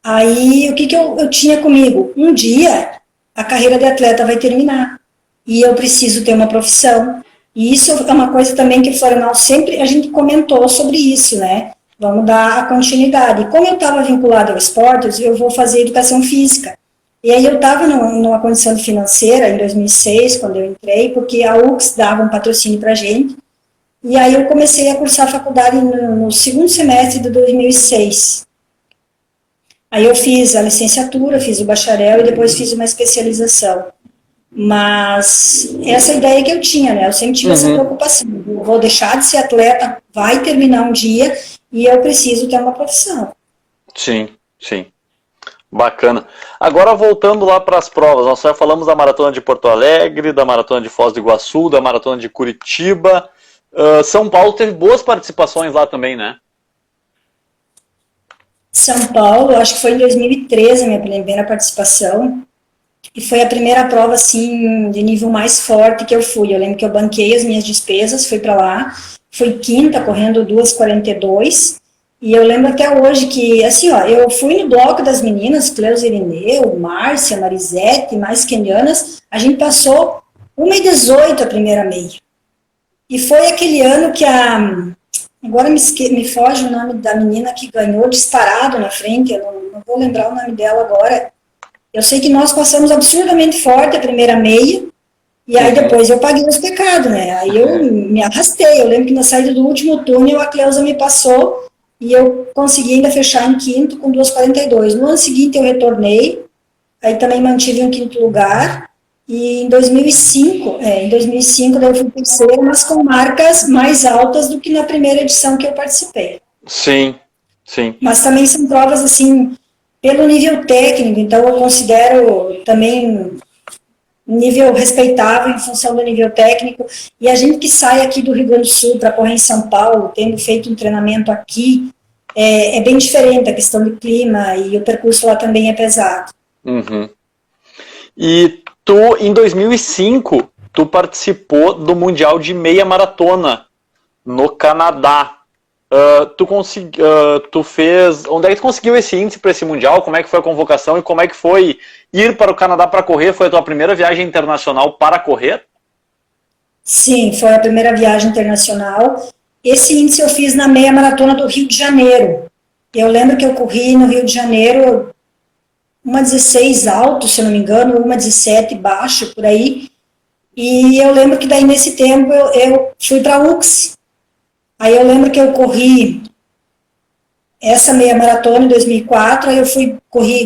Aí, o que eu tinha comigo? Um dia, a carreira de atleta vai terminar, e eu preciso ter uma profissão. E isso é uma coisa também que o Florenal sempre, a gente comentou sobre isso, né? Vamos dar a continuidade. E como eu estava vinculada ao esporte, eu vou fazer educação física. E aí eu estava numa condição financeira, em 2006, quando eu entrei, porque a UX dava um patrocínio para a gente. E aí eu comecei a cursar a faculdade no segundo semestre de 2006. Aí eu fiz a licenciatura, fiz o bacharel e depois fiz uma especialização. Mas essa ideia que eu tinha, né? Eu sempre tive essa preocupação. Eu vou deixar de ser atleta, vai terminar um dia e eu preciso ter uma profissão. Sim. Bacana. Agora voltando lá para as provas, nós já falamos da Maratona de Porto Alegre, da Maratona de Foz do Iguaçu, da Maratona de Curitiba. São Paulo teve boas participações lá também, né? São Paulo, acho que foi em 2013 a minha primeira participação. E foi a primeira prova, assim, de nível mais forte que eu fui. Eu lembro que eu banquei as minhas despesas, fui para lá. Fui quinta, correndo 2:42. E eu lembro até hoje que, assim, ó, eu fui no bloco das meninas, Cleusa Irineu, Márcia, Marisete, mais quenianas. A gente passou 1:18 a primeira meia. E foi aquele ano que agora me foge o nome da menina que ganhou disparado na frente, eu não vou lembrar o nome dela agora. Eu sei que nós passamos absurdamente forte a primeira meia, e aí depois eu paguei os pecados, né? Aí eu me arrastei. Eu lembro que na saída do último túnel a Cleusa me passou e eu consegui ainda fechar em quinto com 2,42. No ano seguinte eu retornei, aí também mantive em quinto lugar. E em 2005 daí eu fui terceira, mas com marcas mais altas do que na primeira edição que eu participei. Sim, sim. Mas também são provas, assim, pelo nível técnico, então eu considero também nível respeitável em função do nível técnico, e a gente que sai aqui do Rio Grande do Sul para correr em São Paulo, tendo feito um treinamento aqui, é bem diferente a questão do clima, e o percurso lá também é pesado. Uhum. E tu, em 2005, tu participou do Mundial de Meia Maratona no Canadá. Tu fez... Onde é que tu conseguiu esse índice para esse Mundial? Como é que foi a convocação e como é que foi ir para o Canadá para correr? Foi a tua primeira viagem internacional para correr? Sim, foi a primeira viagem internacional. Esse índice eu fiz na meia maratona do Rio de Janeiro. Eu lembro que eu corri no Rio de Janeiro 1,16 alto, se eu não me engano, 1,17 baixo, por aí. E eu lembro que daí nesse tempo eu fui para a UX. Aí eu lembro que eu corri essa meia maratona em 2004, aí eu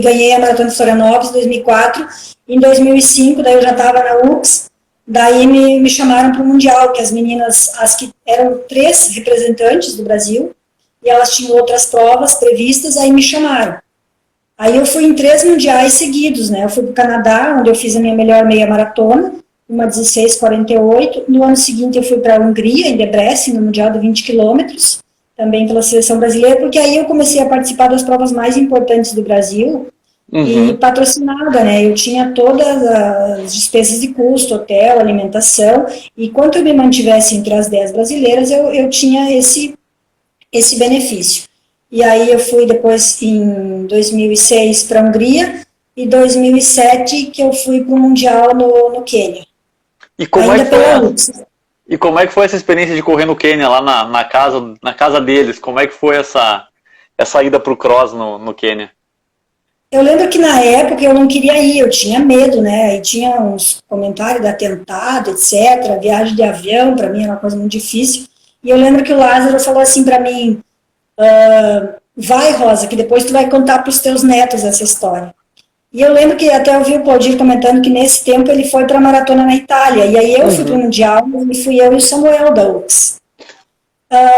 ganhei a maratona de Florianópolis em 2004, em 2005, daí eu já estava na UX, daí me chamaram para o Mundial, que as meninas, as que eram 3 representantes do Brasil, e elas tinham outras provas previstas, aí me chamaram. Aí eu fui em 3 mundiais seguidos, né? Eu fui para o Canadá, onde eu fiz a minha melhor meia maratona, uma 16,48. No ano seguinte eu fui para a Hungria, em Debrecen, no Mundial de 20 quilômetros, também pela seleção brasileira, porque aí eu comecei a participar das provas mais importantes do Brasil, e patrocinada, né? Eu tinha todas as despesas de custo, hotel, alimentação, e quanto eu me mantivesse entre as 10 brasileiras, eu tinha esse benefício. E aí eu fui depois, em 2006, para a Hungria, e 2007 que eu fui para o Mundial no Quênia. E como é que foi essa experiência de correr no Quênia, lá na casa deles? Como é que foi essa ida para o cross no Quênia? Eu lembro que na época eu não queria ir, eu tinha medo, né? E tinha uns comentários de atentado, etc. Viagem de avião, para mim era uma coisa muito difícil. E eu lembro que o Lázaro falou assim para mim, vai, Rosa, que depois tu vai contar para os teus netos essa história. E eu lembro que até eu vi o Claudir comentando que nesse tempo ele foi para a maratona na Itália, e aí eu fui para o Mundial, e fui eu e o Samuel da UX.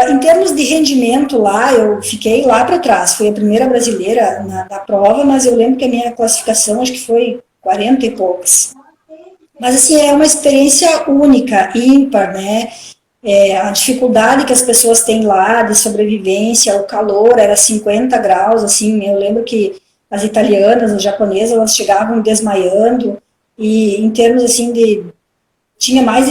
Em termos de rendimento lá, eu fiquei lá para trás, fui a primeira brasileira na prova, mas eu lembro que a minha classificação acho que foi 40 e poucas. Mas assim, é uma experiência única, ímpar, né? A dificuldade que as pessoas têm lá de sobrevivência, o calor era 50 graus, assim, eu lembro que as italianas, as japonesas, elas chegavam desmaiando, e em termos, assim, tinha mais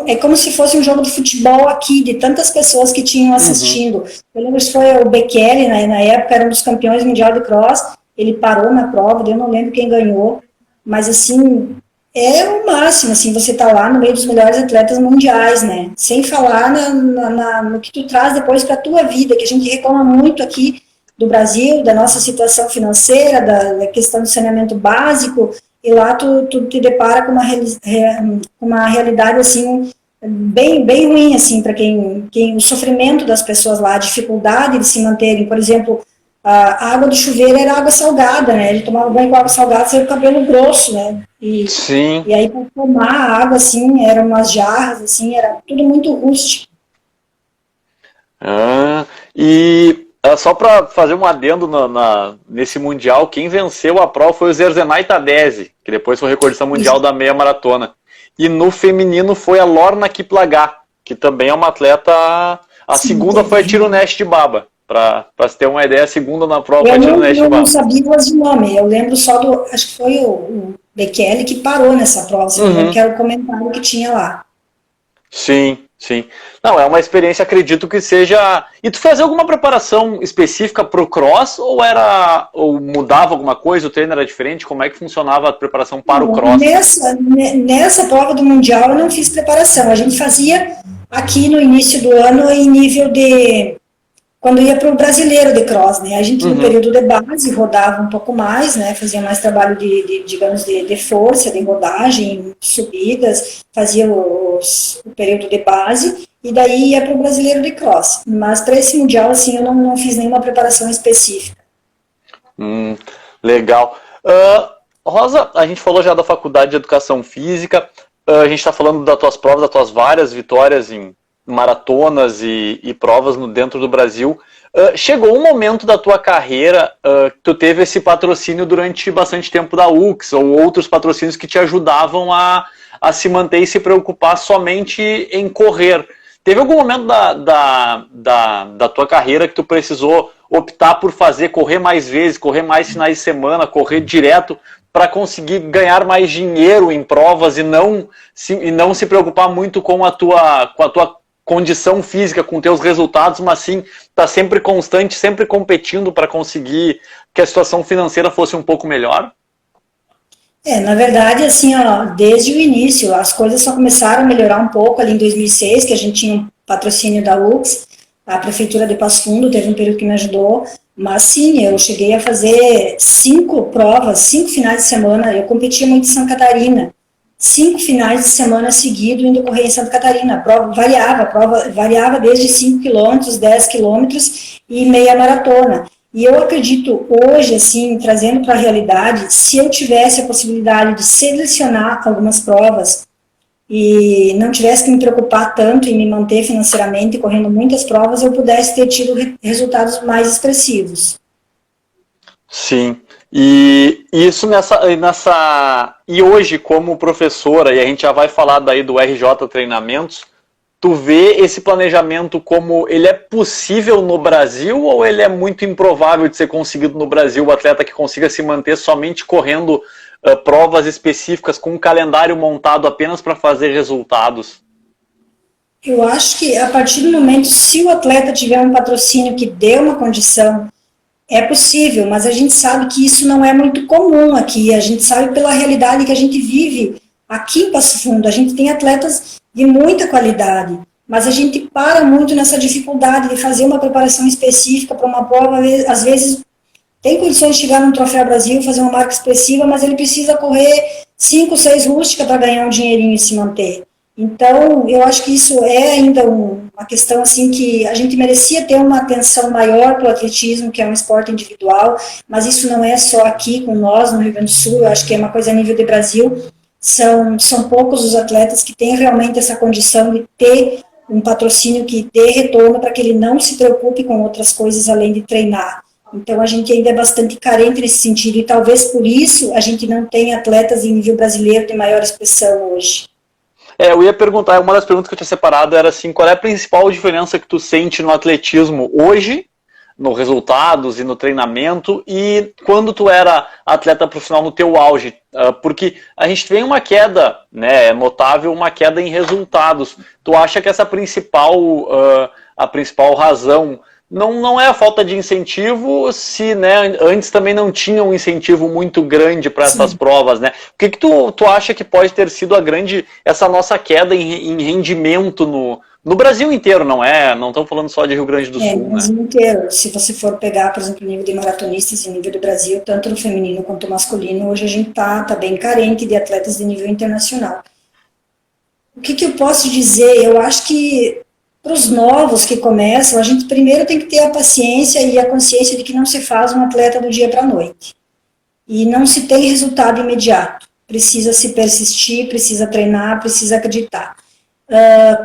é como se fosse um jogo de futebol aqui, de tantas pessoas que tinham assistindo. Eu lembro que foi o Bekele, na época, era um dos campeões mundial de cross, ele parou na prova, eu não lembro quem ganhou, mas, assim, é o máximo, assim, você tá lá no meio dos melhores atletas mundiais, né? Sem falar no que tu traz depois para a tua vida, que a gente reclama muito aqui do Brasil, da nossa situação financeira, da questão do saneamento básico, e lá tu te depara com uma realidade, assim, bem, bem ruim, assim, para quem o sofrimento das pessoas lá, a dificuldade de se manterem, por exemplo, a água do chuveiro era água salgada, né? Ele tomava banho com água salgada, saiu o cabelo grosso, né? Sim. E aí, para tomar a água, assim, eram umas jarras, assim, era tudo muito rústico. Só para fazer um adendo nesse Mundial, quem venceu a prova foi o Zerzenay Tadese, que depois foi recordista mundial da meia maratona. E no feminino foi a Lorna Kiplagat, que também é uma atleta... A segunda foi a Tiruneste de Baba. Para se ter uma ideia, a segunda na prova foi a Tiruneste de Baba. Eu não sabia as de nome, eu lembro só acho que foi o Bekele que parou nessa prova, que era o comentário que tinha lá. Sim. Sim. Não, é uma experiência, acredito que seja... E tu fazia alguma preparação específica para o cross, ou mudava alguma coisa, o treino era diferente? Como é que funcionava a preparação para o cross? Nessa prova do Mundial eu não fiz preparação. A gente fazia aqui no início do ano em nível de... Quando ia para o brasileiro de cross, né? A gente no período de base rodava um pouco mais, né? Fazia mais trabalho digamos, de força, de rodagem, subidas, fazia o período de base e daí ia para o brasileiro de cross. Mas para esse mundial, assim, eu não fiz nenhuma preparação específica. Legal. Rosa, a gente falou já da Faculdade de Educação Física, a gente está falando das tuas provas, das tuas várias vitórias em maratonas e provas dentro do Brasil. Chegou um momento da tua carreira que tu teve esse patrocínio durante bastante tempo da UX, ou outros patrocínios que te ajudavam a se manter e se preocupar somente em correr. Teve algum momento da tua carreira que tu precisou optar por correr mais vezes, correr mais finais de semana, correr direto para conseguir ganhar mais dinheiro em provas e não se preocupar muito com a tua condição física, com teus resultados, mas sim tá sempre constante, sempre competindo para conseguir que a situação financeira fosse um pouco melhor? Na verdade, assim, ó, desde o início, as coisas só começaram a melhorar um pouco ali em 2006, que a gente tinha um patrocínio da UX, a Prefeitura de Passo Fundo teve um período que me ajudou, mas sim, eu cheguei a fazer 5 provas, 5 finais de semana, eu competia muito em Santa Catarina, 5 finais de semana seguidos indo correr em Santa Catarina. A prova variava desde 5 quilômetros, 10 quilômetros e meia maratona. E eu acredito hoje, assim, trazendo para a realidade, se eu tivesse a possibilidade de selecionar algumas provas e não tivesse que me preocupar tanto em me manter financeiramente correndo muitas provas, eu pudesse ter tido resultados mais expressivos. Sim. E isso e hoje, como professora, e a gente já vai falar daí do RJ Treinamentos, tu vê esse planejamento como ele é possível no Brasil ou ele é muito improvável de ser conseguido no Brasil, o atleta que consiga se manter somente correndo provas específicas com um calendário montado apenas para fazer resultados? Eu acho que a partir do momento, se o atleta tiver um patrocínio que dê uma condição, é possível, mas a gente sabe que isso não é muito comum aqui, a gente sabe pela realidade que a gente vive aqui em Passo Fundo, a gente tem atletas de muita qualidade, mas a gente para muito nessa dificuldade de fazer uma preparação específica para uma prova, às vezes tem condições de chegar no Troféu Brasil, fazer uma marca expressiva, mas ele precisa correr 5, 6 rústicas para ganhar um dinheirinho e se manter. Então, eu acho que isso é ainda uma questão assim que a gente merecia ter uma atenção maior para o atletismo, que é um esporte individual, mas isso não é só aqui com nós no Rio Grande do Sul, eu acho que é uma coisa a nível de Brasil. São poucos os atletas que têm realmente essa condição de ter um patrocínio que dê retorno para que ele não se preocupe com outras coisas além de treinar. Então, a gente ainda é bastante carente nesse sentido, e talvez por isso a gente não tenha atletas em nível brasileiro de maior expressão hoje. Eu ia perguntar, uma das perguntas que eu tinha separado era assim, qual é a principal diferença que tu sente no atletismo hoje, no resultados e no treinamento, e quando tu era atleta profissional no teu auge? Porque a gente vem uma queda, né, é notável uma queda em resultados. Tu acha que essa a principal razão não é a falta de incentivo, se, né, antes também não tinha um incentivo muito grande para essas provas, né? O que tu acha que pode ter sido essa nossa queda em rendimento no Brasil inteiro, não estamos falando só de Rio Grande do Sul, no Brasil inteiro. Se você for pegar, por exemplo, o nível de maratonistas e nível do Brasil, tanto no feminino quanto no masculino, hoje a gente tá bem carente de atletas de nível internacional. O que eu posso dizer? Eu acho que para os novos que começam, a gente primeiro tem que ter a paciência e a consciência de que não se faz um atleta do dia para a noite. E não se tem resultado imediato. Precisa se persistir, precisa treinar, precisa acreditar.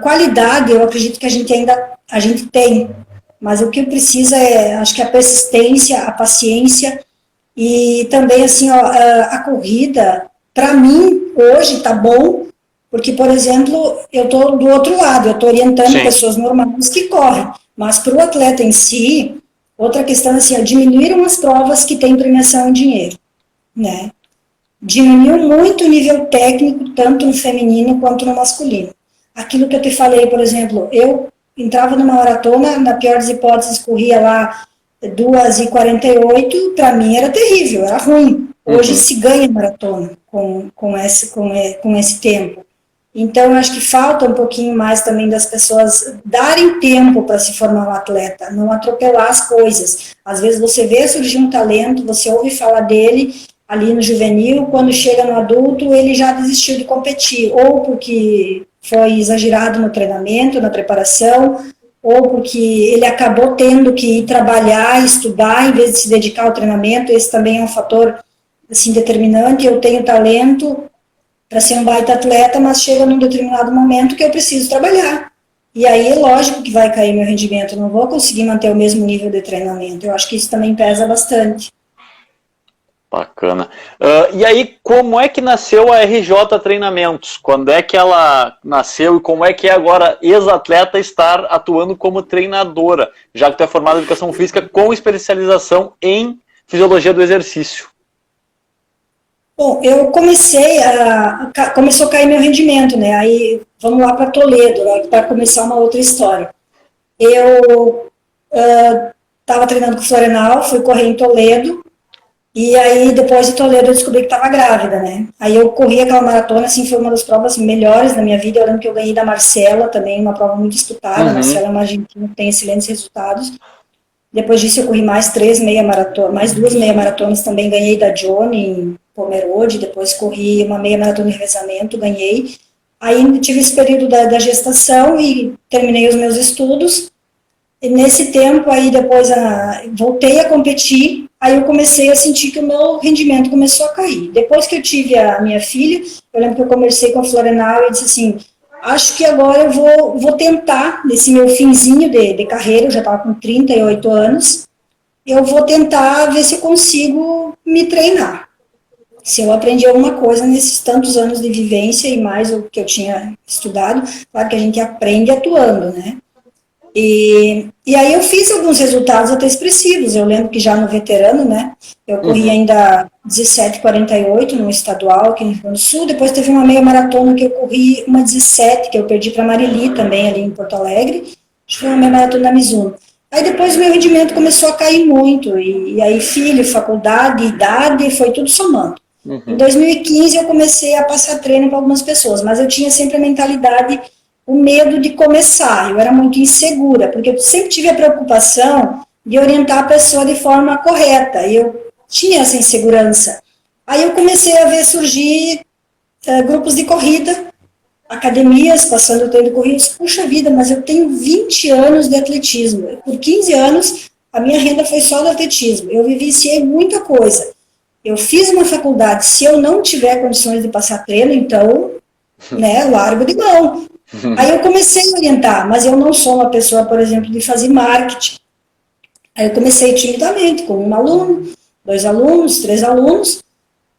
Qualidade, eu acredito que a gente tem, mas o que precisa acho que a persistência, a paciência e também, assim, a corrida, para mim, hoje está bom, porque, por exemplo, eu estou do outro lado, eu estou orientando pessoas normais que correm, mas para o atleta em si, outra questão assim, diminuíram as provas que têm premiação em dinheiro, né? Diminuiu muito o nível técnico, tanto no feminino quanto no masculino. aquilo que eu te falei, por exemplo, eu entrava numa maratona, na pior das hipóteses, corria lá 2h48, para mim era terrível, era ruim. Hoje se ganha maratona com esse tempo. Então, eu acho que falta um pouquinho mais também das pessoas darem tempo para se formar um atleta, não atropelar as coisas. Às vezes você vê surgir um talento, você ouve falar dele ali no juvenil, quando chega no adulto, ele já desistiu de competir, ou porque foi exagerado no treinamento, na preparação, ou porque ele acabou tendo que ir trabalhar, estudar, em vez de se dedicar ao treinamento. Esse também é um fator assim, determinante. Eu tenho talento para ser um baita atleta, mas chega num determinado momento que eu preciso trabalhar. E aí é lógico que vai cair meu rendimento, eu não vou conseguir manter o mesmo nível de treinamento. Eu acho que isso também pesa bastante. Bacana. E aí, como é que nasceu a RJ Treinamentos? Quando é que ela nasceu e como é que é agora ex-atleta estar atuando como treinadora, já que tu é formada em Educação Física com especialização em Fisiologia do Exercício? Bom, eu começou a cair meu rendimento, né? Aí, vamos lá para Toledo, para começar uma outra história. Eu estava treinando com o Florenal, fui correr em Toledo, e aí depois de Toledo eu descobri que estava grávida, né? Aí eu corri aquela maratona, assim, foi uma das provas melhores da minha vida. Eu lembro que eu ganhei da Marcela também, uma prova muito disputada. A Marcela é uma argentina que tem excelentes resultados. Depois disso eu corri mais 2 meia maratonas também, ganhei da Johnny em Pomerode, depois corri uma meia maratona de revezamento, ganhei. Aí tive esse período da gestação e terminei os meus estudos. E nesse tempo aí depois voltei a competir, aí eu comecei a sentir que o meu rendimento começou a cair. Depois que eu tive a minha filha, eu lembro que eu conversei com a Florenal e disse assim, acho que agora eu vou tentar, nesse meu finzinho de carreira, eu já estava com 38 anos, eu vou tentar ver se eu consigo me treinar. Se eu aprendi alguma coisa nesses tantos anos de vivência e mais o que eu tinha estudado, claro que a gente aprende atuando, né? E aí eu fiz alguns resultados até expressivos. Eu lembro que já no veterano, né, eu corri ainda 17:48 no estadual aqui no Rio Grande do Sul. Depois teve uma meia maratona que eu corri uma 17, que eu perdi para Marili também ali em Porto Alegre. Acho que foi uma meia maratona da Mizuno. Aí depois o meu rendimento começou a cair muito, e aí filho, faculdade, idade, foi tudo somando. Em 2015 eu comecei a passar treino para algumas pessoas, mas eu tinha sempre a mentalidade, o medo de começar. Eu era muito insegura, porque eu sempre tive a preocupação de orientar a pessoa de forma correta, e eu tinha essa insegurança. Aí eu comecei a ver surgir grupos de corrida, academias, passando o treino de corrida. Puxa vida, mas eu tenho 20 anos de atletismo. Por 15 anos, a minha renda foi só do atletismo. Eu vivenciei muita coisa. Eu fiz uma faculdade, se eu não tiver condições de passar treino, então, né, largo de mão. Aí eu comecei a orientar, mas eu não sou uma pessoa, por exemplo, de fazer marketing. Aí eu comecei timidamente, com um aluno, 2 alunos, 3 alunos,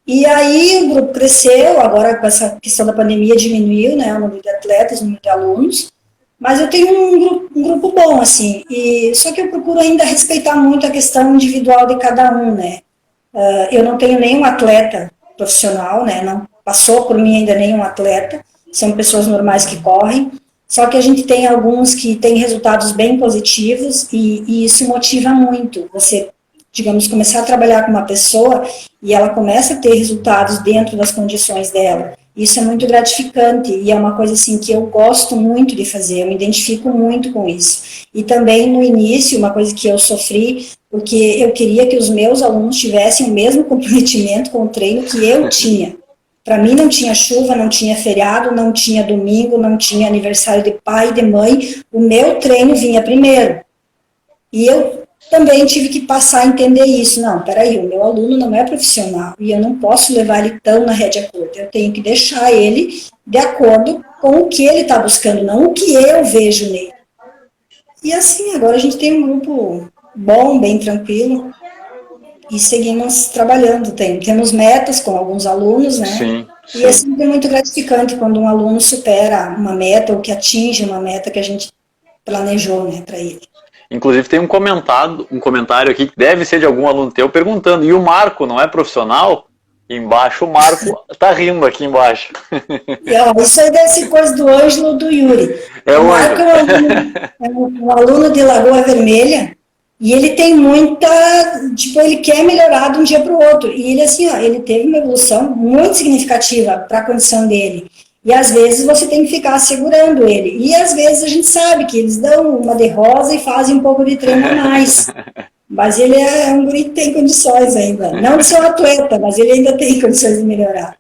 e aí o grupo cresceu. Agora com essa questão da pandemia diminuiu, né, o número de atletas, o número de alunos, mas eu tenho um grupo bom, assim, só que eu procuro ainda respeitar muito a questão individual de cada um, né. Eu não tenho nenhum atleta profissional, né, não passou por mim ainda nenhum atleta, são pessoas normais que correm, só que a gente tem alguns que têm resultados bem positivos, e isso motiva muito. Você, digamos, começar a trabalhar com uma pessoa e ela começa a ter resultados dentro das condições dela. Isso é muito gratificante e é uma coisa assim que eu gosto muito de fazer, eu me identifico muito com isso. E também no início, uma coisa que eu sofri, porque eu queria que os meus alunos tivessem o mesmo comprometimento com o treino que eu tinha. Para mim não tinha chuva, não tinha feriado, não tinha domingo, não tinha aniversário de pai e de mãe. O meu treino vinha primeiro. E eu também tive que passar a entender isso. Não, peraí, o meu aluno não é profissional e eu não posso levar ele tão na rédea curta. Eu tenho que deixar ele de acordo com o que ele está buscando, não o que eu vejo nele. E assim, agora a gente tem um grupo bom, bem tranquilo, e seguimos trabalhando. Temos metas com alguns alunos, né? Sim. E é sempre muito gratificante quando um aluno supera uma meta ou que atinge uma meta que a gente planejou, né, para ele. Inclusive tem um comentário aqui que deve ser de algum aluno teu perguntando, e o Marco não é profissional? Embaixo o Marco tá rindo aqui embaixo. Isso aí deve ser coisa do Ângelo do Yuri. O Marco é um aluno de Lagoa Vermelha e ele tem muita... Tipo, ele quer melhorar de um dia para o outro. E ele, assim, ele teve uma evolução muito significativa para a condição dele. E às vezes você tem que ficar segurando ele. E às vezes a gente sabe que eles dão uma de rosa e fazem um pouco de treino a mais. Mas ele é um guri que tem condições ainda. Não de ser um atleta, mas ele ainda tem condições de melhorar.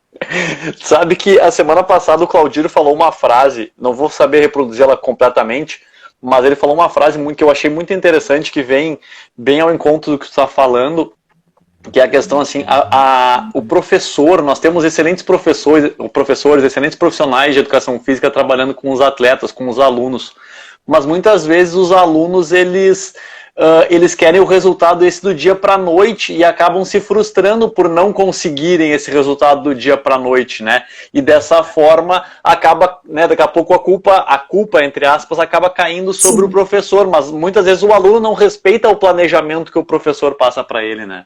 Sabe que a semana passada o Claudir falou uma frase, não vou saber reproduzi-la completamente, mas ele falou uma frase que eu achei muito interessante, que vem bem ao encontro do que tu está falando, que é a questão assim, o professor, nós temos excelentes professores, excelentes profissionais de educação física trabalhando com os atletas, com os alunos, mas muitas vezes os alunos, eles querem o resultado esse do dia para a noite e acabam se frustrando por não conseguirem esse resultado do dia para a noite, né? E dessa forma acaba, né, daqui a pouco a culpa, entre aspas, acaba caindo sobre o professor, mas muitas vezes o aluno não respeita o planejamento que o professor passa para ele, né?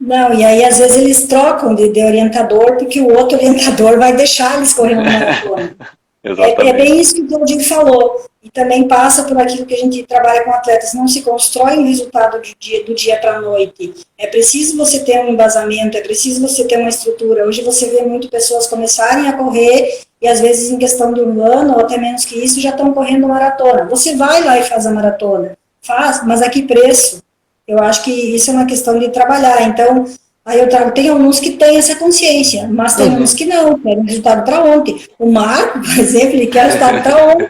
Não, e aí às vezes eles trocam de orientador porque o outro orientador vai deixar eles correr uma maratona. É bem isso que o Claudio falou. E também passa por aquilo que a gente trabalha com atletas. Não se constrói um resultado do dia para a noite. É preciso você ter um embasamento, é preciso você ter uma estrutura. Hoje você vê muito pessoas começarem a correr e às vezes em questão de um ano ou até menos que isso já estão correndo maratona. Você vai lá e faz a maratona. Faz, mas a que preço? Eu acho que isso é uma questão de trabalhar. Então, aí eu trago, tem alguns que têm essa consciência, mas tem uns que não, querem resultado para ontem. O Marco, por exemplo, ele quer resultado para ontem.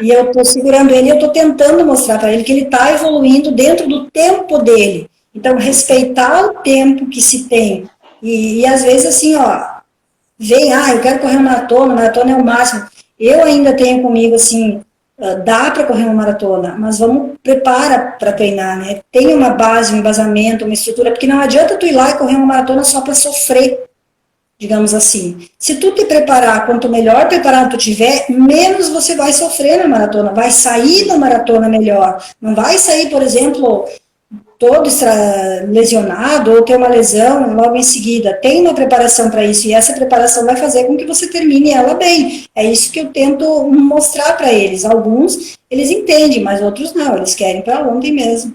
E eu estou segurando ele e eu estou tentando mostrar para ele que ele está evoluindo dentro do tempo dele. Então, respeitar o tempo que se tem. E às vezes, assim, vem, eu quero correr uma maratona é o máximo. Eu ainda tenho comigo, assim, dá para correr uma maratona, mas vamos preparar para treinar, né? Tem uma base, um embasamento, uma estrutura, porque não adianta tu ir lá e correr uma maratona só para sofrer, digamos assim. Se tu te preparar, quanto melhor preparado tu tiver, menos você vai sofrer na maratona, vai sair da maratona melhor. Não vai sair, por exemplo, todo lesionado ou ter uma lesão logo em seguida. Tem uma preparação para isso e essa preparação vai fazer com que você termine ela bem. É isso que eu tento mostrar para eles. Alguns, eles entendem, mas outros não. Eles querem para ontem mesmo.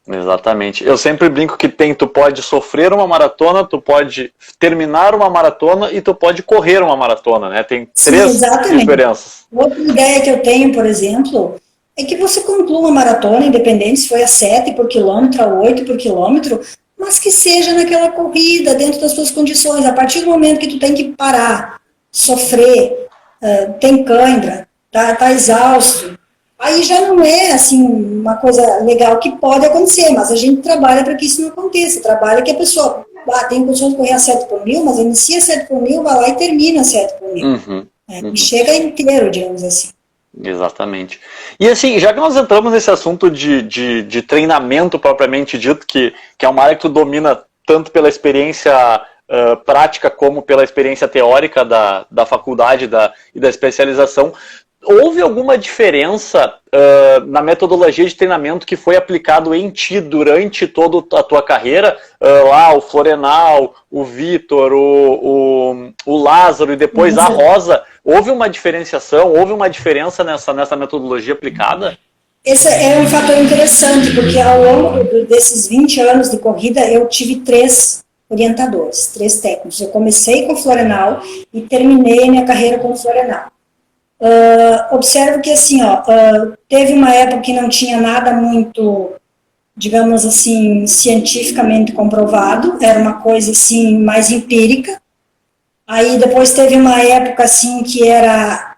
Exatamente. Eu sempre brinco que tu pode sofrer uma maratona, tu pode terminar uma maratona e tu pode correr uma maratona, né? Tem três diferenças. Outra ideia que eu tenho, por exemplo, é que você conclua uma maratona, independente se foi a 7 por quilômetro, a 8 por quilômetro, mas que seja naquela corrida, dentro das suas condições. A partir do momento que tu tem que parar, sofrer, tem cãibra, tá exausto, aí já não é assim uma coisa legal que pode acontecer, mas a gente trabalha para que isso não aconteça. Trabalha que a pessoa tem condições de correr a 7 por mil, mas inicia a 7 por mil, vai lá e termina a 7 por mil. E chega inteiro, digamos assim. Exatamente. E assim, já que nós entramos nesse assunto de treinamento propriamente dito, que é uma área que tu domina tanto pela experiência prática como pela experiência teórica da faculdade e da especialização, houve alguma diferença na metodologia de treinamento que foi aplicado em ti durante toda a tua carreira? Lá o Florenal, o Vitor, o Lázaro e depois a Rosa. Houve uma diferenciação, houve uma diferença nessa metodologia aplicada? Esse é um fator interessante, porque ao longo desses 20 anos de corrida eu tive 3 orientadores, 3 técnicos. Eu comecei com o Florenal e terminei minha carreira com o Florenal. Observo que assim, teve uma época que não tinha nada muito, digamos assim, cientificamente comprovado, era uma coisa assim mais empírica. Aí depois teve uma época assim que era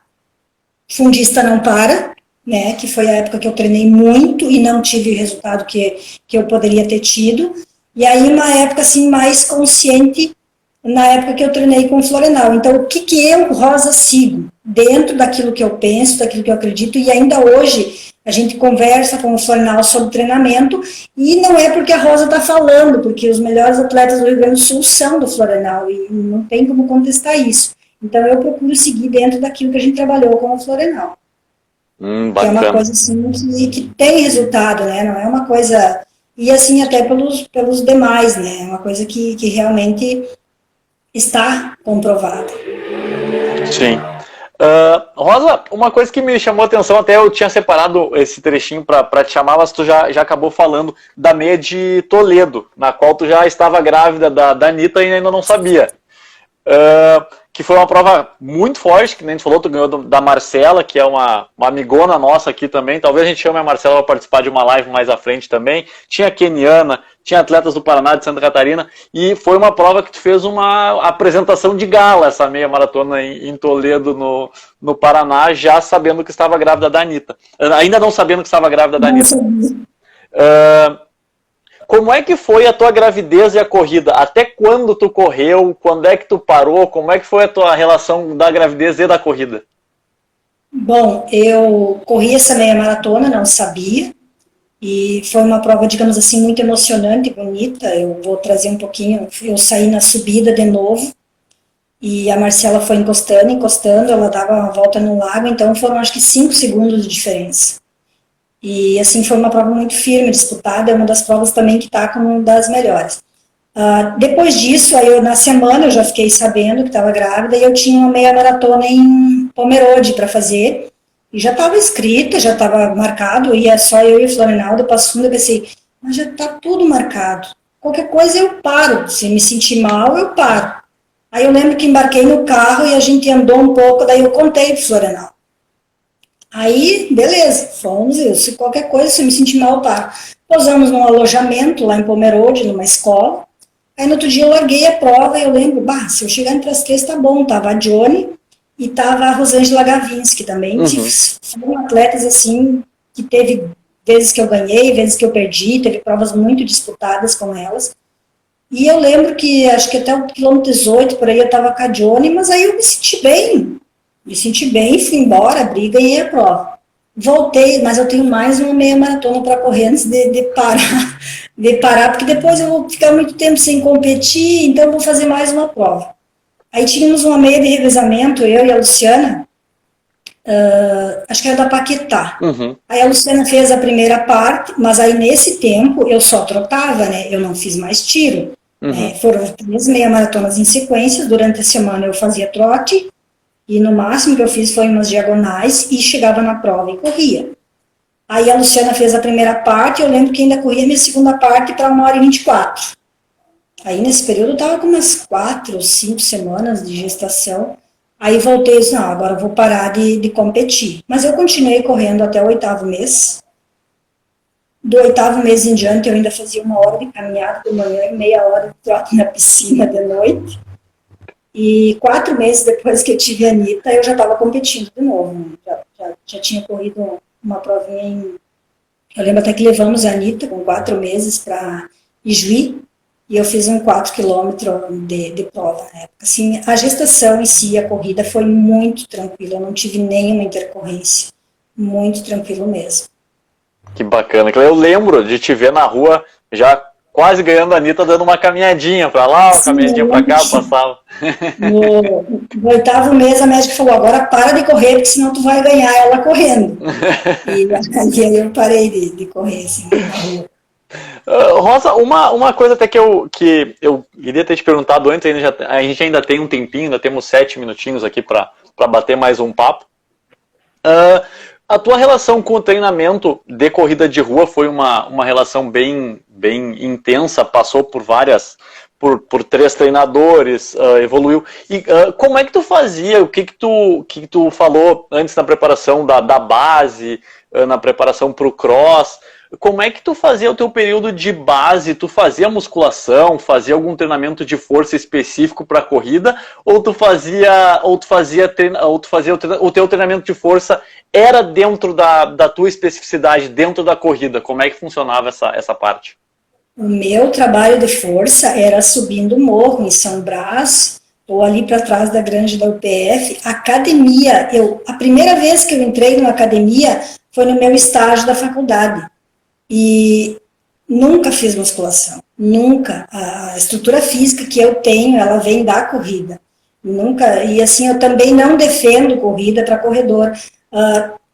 fundista não para, né, que foi a época que eu treinei muito e não tive o resultado que eu poderia ter tido. E aí uma época assim mais consciente, na época que eu treinei com o Florenal. Então, o que eu, Rosa, sigo dentro daquilo que eu penso, daquilo que eu acredito, e ainda hoje a gente conversa com o Florenal sobre treinamento, e não é porque a Rosa está falando, porque os melhores atletas do Rio Grande do Sul são do Florenal, e não tem como contestar isso. Então, eu procuro seguir dentro daquilo que a gente trabalhou com o Florenal. Que é uma coisa assim que tem resultado, né? Não é uma coisa... E assim, até pelos demais, né? É uma coisa que realmente... está comprovada. Sim. Rosa, uma coisa que me chamou a atenção, até eu tinha separado esse trechinho para te chamar, mas tu já acabou falando da meia de Toledo, na qual tu já estava grávida da Anitta e ainda não sabia. Que foi uma prova muito forte, que nem tu falou, tu ganhou da Marcela, que é uma amigona nossa aqui também. Talvez a gente chame a Marcela para participar de uma live mais à frente também. Tinha a Keniana, tinha atletas do Paraná, de Santa Catarina, e foi uma prova que tu fez uma apresentação de gala, essa meia maratona em Toledo, no Paraná, já sabendo que estava grávida da Anitta. Ainda não sabendo que estava grávida da Anitta. Como é que foi a tua gravidez e a corrida? Até quando tu correu? Quando é que tu parou? Como é que foi a tua relação da gravidez e da corrida? Bom, eu corri essa meia maratona, não sabia, e foi uma prova, digamos assim, muito emocionante, bonita. Eu vou trazer um pouquinho, eu saí na subida de novo, e a Marcela foi encostando, ela dava uma volta no lago, então foram acho que 5 segundos de diferença. E assim, foi uma prova muito firme, disputada, é uma das provas também que está como uma das melhores. Depois disso, aí na semana eu já fiquei sabendo que estava grávida e eu tinha uma meia maratona em Pomerode para fazer, e já estava escrita, já estava marcado, ia só eu e o Florinaldo, Passo Fundo, eu pensei, mas já está tudo marcado, qualquer coisa eu paro, se me sentir mal, eu paro. Aí eu lembro que embarquei no carro e a gente andou um pouco, daí eu contei pro Florinaldo. Aí, beleza, fomos, se qualquer coisa, se eu me sentir mal, tá. Posamos num alojamento lá em Pomerode, numa escola. Aí no outro dia eu larguei a prova e eu lembro, se eu chegar entre as 3 tá bom, tava a Johnny e tava a Rosângela Gavinski também, foram atletas assim, que teve vezes que eu ganhei, vezes que eu perdi, teve provas muito disputadas com elas. E eu lembro que, acho que até o quilômetro 18, por aí eu tava com a Johnny, mas aí eu me senti bem, fui embora, abri, ganhei a prova. Voltei, mas eu tenho mais uma meia maratona para correr antes de parar, porque depois eu vou ficar muito tempo sem competir, então eu vou fazer mais uma prova. Aí tínhamos uma meia de revezamento, eu e a Luciana, acho que era da Paquetá. Aí a Luciana fez a primeira parte, mas aí nesse tempo eu só trotava, né? Eu não fiz mais tiro. Foram 3 meia maratonas em sequência, durante a semana eu fazia trote, e no máximo que eu fiz foi umas diagonais e chegava na prova e corria. Aí a Luciana fez a primeira parte, eu lembro que ainda corria a minha segunda parte para 1h24. Aí nesse período eu estava com umas 4 ou 5 semanas de gestação. Aí voltei e disse, não, agora eu vou parar de competir. Mas eu continuei correndo até o 8º mês. Do 8º mês em diante eu ainda fazia 1 hora de caminhada de manhã e meia hora de trote na piscina de noite. E 4 meses depois que eu tive a Anitta, eu já estava competindo de novo. Já tinha corrido uma provinha Eu lembro até que levamos a Anitta com 4 meses para Ijuí, e eu fiz um 4 quilômetros de prova na época. Assim, a gestação em si, a corrida, foi muito tranquila, eu não tive nenhuma intercorrência. Muito tranquilo mesmo. Que bacana. Eu lembro de te ver na rua já quase ganhando a Anitta, dando uma caminhadinha para lá, uma caminhadinha para cá, passava. No 8º mês a médica falou, agora para de correr, porque senão tu vai ganhar ela correndo. E aí eu parei de correr assim, na rua. Rosa, uma coisa até que eu queria ter te perguntado antes, a gente ainda tem um tempinho, ainda temos 7 minutinhos aqui para bater mais um papo. A tua relação com o treinamento de corrida de rua foi uma relação bem intensa, passou por por 3 treinadores, evoluiu. E como é que tu fazia? O que tu falou antes na preparação da base, na preparação para o cross? Como é que tu fazia o teu período de base? Tu fazia musculação, fazia algum treinamento de força específico para a corrida, ou tu fazia o teu treinamento de força era dentro da tua especificidade, dentro da corrida? Como é que funcionava essa parte? O meu trabalho de força era subindo o morro em São Brás, ou ali para trás da grande da UPF, academia. A primeira vez que eu entrei numa academia foi no meu estágio da faculdade. E nunca fiz musculação, nunca. A estrutura física que eu tenho, ela vem da corrida. Nunca, e assim, eu também não defendo corrida para corredor.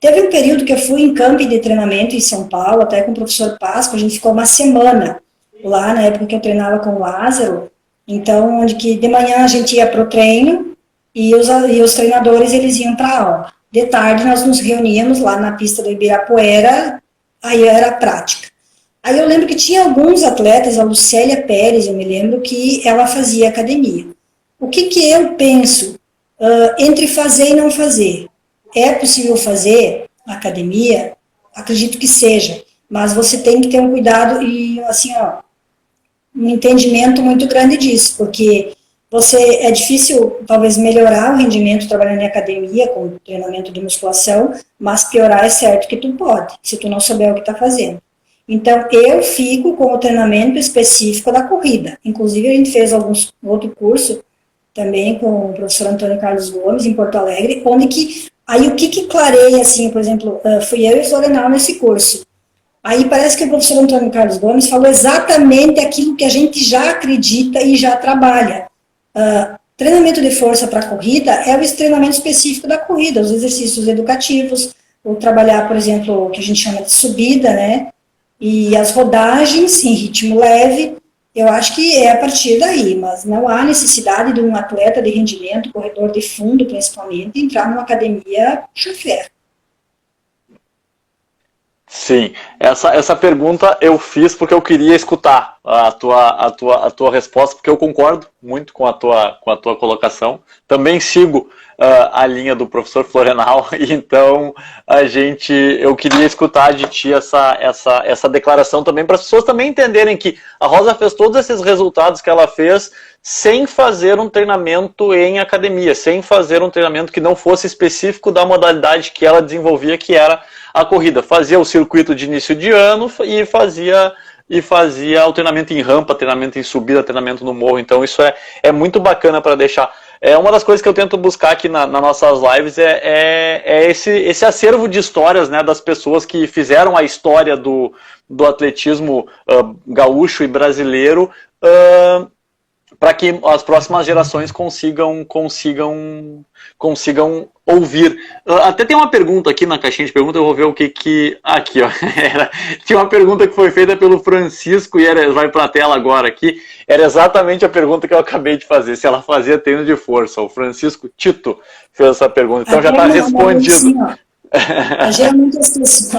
Teve um período que eu fui em camping de treinamento em São Paulo, até com o professor Páscoa, a gente ficou uma semana lá, na época que eu treinava com o Lázaro, Então, onde que de manhã a gente ia para o treino e os treinadores eles iam para a aula. De tarde nós nos reuníamos lá na pista do Ibirapuera, aí era a prática. Aí eu lembro que tinha alguns atletas, a Lucélia Pérez, eu me lembro que ela fazia academia. O que eu penso entre fazer e não fazer? É possível fazer academia? Acredito que seja, mas você tem que ter um cuidado e, assim, um entendimento muito grande disso, porque é difícil, talvez, melhorar o rendimento trabalhando em academia, com treinamento de musculação, mas piorar é certo que tu pode, se tu não souber o que está fazendo. Então, eu fico com o treinamento específico da corrida. Inclusive, a gente fez outro curso também com o professor Antônio Carlos Gomes, em Porto Alegre, onde que, aí o que clareia, assim, por exemplo, fui eu e Florenal nesse curso. Aí parece que o professor Antônio Carlos Gomes falou exatamente aquilo que a gente já acredita e já trabalha. Treinamento de força para a corrida é o treinamento específico da corrida, os exercícios educativos, ou trabalhar, por exemplo, o que a gente chama de subida, né? E as rodagens em ritmo leve, eu acho que é a partir daí, mas não há necessidade de um atleta de rendimento, corredor de fundo principalmente, entrar numa academia chofé. Sim, essa pergunta eu fiz porque eu queria escutar a tua resposta, porque eu concordo muito com a tua colocação. Também sigo a linha do professor Florenal, e então eu queria escutar de ti essa declaração também, para as pessoas também entenderem que a Rosa fez todos esses resultados que ela fez sem fazer um treinamento em academia, sem fazer um treinamento que não fosse específico da modalidade que ela desenvolvia, que era a corrida. Fazia o circuito de início de ano e fazia o treinamento em rampa, treinamento em subida, treinamento no morro. Então isso é muito bacana para deixar. Uma das coisas que eu tento buscar aqui nas nossas lives é esse acervo de histórias, né, das pessoas que fizeram a história do atletismo gaúcho e brasileiro, para que as próximas gerações consigam ouvir. Até tem uma pergunta aqui na caixinha de perguntas, eu vou ver o que aqui, ó. Tinha uma pergunta que foi feita pelo Francisco e vai para a tela agora aqui. Era exatamente a pergunta que eu acabei de fazer, se ela fazia treino de força. O Francisco Tito fez essa pergunta, então já está respondido. Assim, geralmente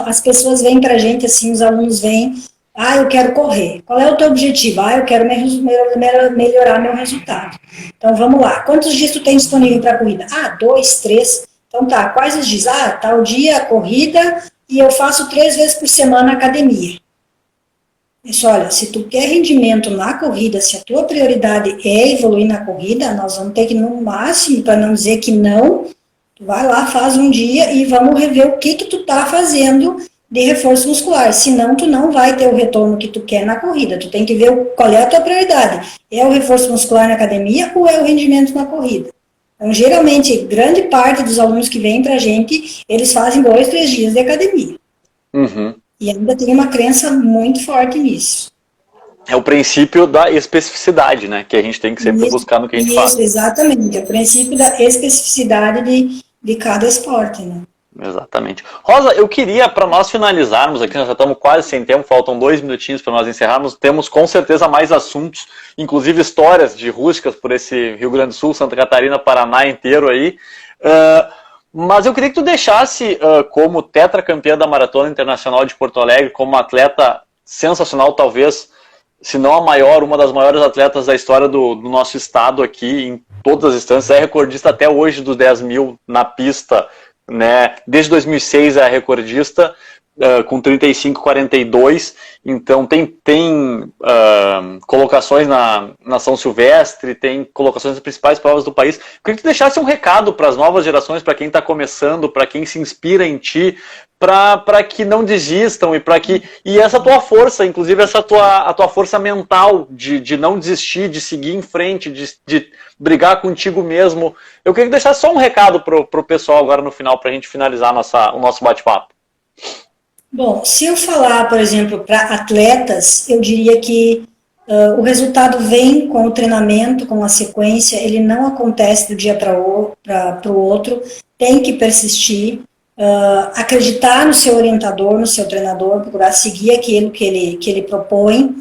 as pessoas vêm para a gente, assim, os alunos vêm, eu quero correr. Qual é o teu objetivo? Eu quero melhorar meu resultado. Então, vamos lá. Quantos dias tu tem disponível para a corrida? 2, 3. Então, tá. Quais os dias? Tal dia, corrida, e eu faço 3 vezes por semana academia. Isso, olha, se tu quer rendimento na corrida, se a tua prioridade é evoluir na corrida, nós vamos ter que, no máximo, para não dizer que não, tu vai lá, faz um dia e vamos rever o que tu tá fazendo de reforço muscular, senão tu não vai ter o retorno que tu quer na corrida. Tu tem que ver qual é a tua prioridade. É o reforço muscular na academia ou é o rendimento na corrida? Então, geralmente, grande parte dos alunos que vêm pra gente, eles fazem 2, 3 dias de academia. Uhum. E ainda tem uma crença muito forte nisso. É o princípio da especificidade, né? Que a gente tem que sempre buscar no que a gente faz. Isso, exatamente. É o princípio da especificidade de cada esporte, né? Exatamente. Rosa, eu queria, para nós finalizarmos aqui, nós já estamos quase sem tempo, faltam 2 minutinhos para nós encerrarmos, temos com certeza mais assuntos, inclusive histórias de rústicas por esse Rio Grande do Sul, Santa Catarina, Paraná inteiro aí, mas eu queria que tu deixasse, como tetracampeã da Maratona Internacional de Porto Alegre, como uma atleta sensacional, talvez, se não a maior, uma das maiores atletas da história do nosso estado aqui, em todas as instâncias, é recordista até hoje dos 10 mil na pista, né? Desde 2006 é recordista, com 35,42, então tem colocações na São Silvestre, tem colocações nas principais provas do país. Eu queria que tu deixasse um recado para as novas gerações, para quem está começando, para quem se inspira em ti, para que não desistam e essa tua força, inclusive a tua força mental de não desistir, de seguir em frente, de brigar contigo mesmo. Eu queria que deixasse só um recado pro pessoal agora no final, para a gente finalizar o nosso bate-papo. Bom, se eu falar, por exemplo, para atletas, eu diria que o resultado vem com o treinamento, com a sequência, ele não acontece do dia para o outro, tem que persistir, acreditar no seu orientador, no seu treinador, procurar seguir aquilo que ele propõe,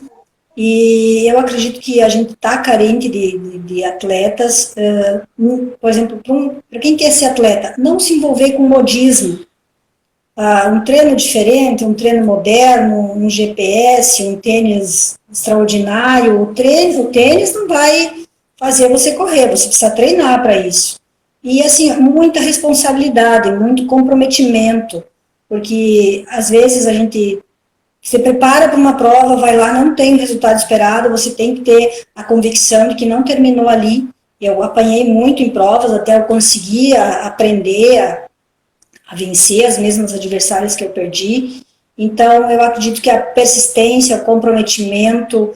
E eu acredito que a gente está carente de atletas, por exemplo, para quem quer ser atleta, não se envolver com modismo. Um treino diferente, um treino moderno, um GPS, um tênis extraordinário, o tênis não vai fazer você correr, você precisa treinar para isso. E, assim, muita responsabilidade, muito comprometimento, porque, às vezes, a gente se prepara para uma prova, vai lá, não tem o resultado esperado, você tem que ter a convicção de que não terminou ali. Eu apanhei muito em provas, até eu conseguir aprender a vencer as mesmas adversárias que eu perdi. Então, eu acredito que a persistência, o comprometimento,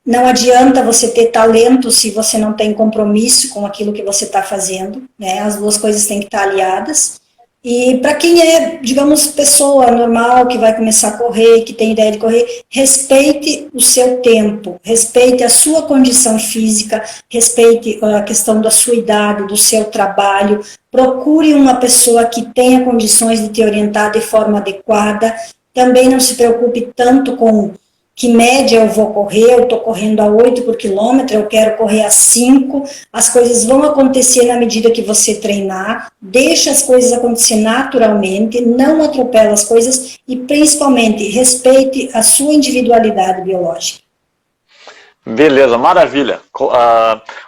não adianta você ter talento se você não tem compromisso com aquilo que você está fazendo, né? As duas coisas têm que estar aliadas. E para quem é, digamos, pessoa normal, que vai começar a correr, que tem ideia de correr, respeite o seu tempo, respeite a sua condição física, respeite a questão da sua idade, do seu trabalho, procure uma pessoa que tenha condições de te orientar de forma adequada, também não se preocupe tanto com que média eu vou correr, eu estou correndo a 8 por quilômetro, eu quero correr a 5, as coisas vão acontecer na medida que você treinar, deixa as coisas acontecer naturalmente, não atropela as coisas e, principalmente, respeite a sua individualidade biológica. Beleza, maravilha.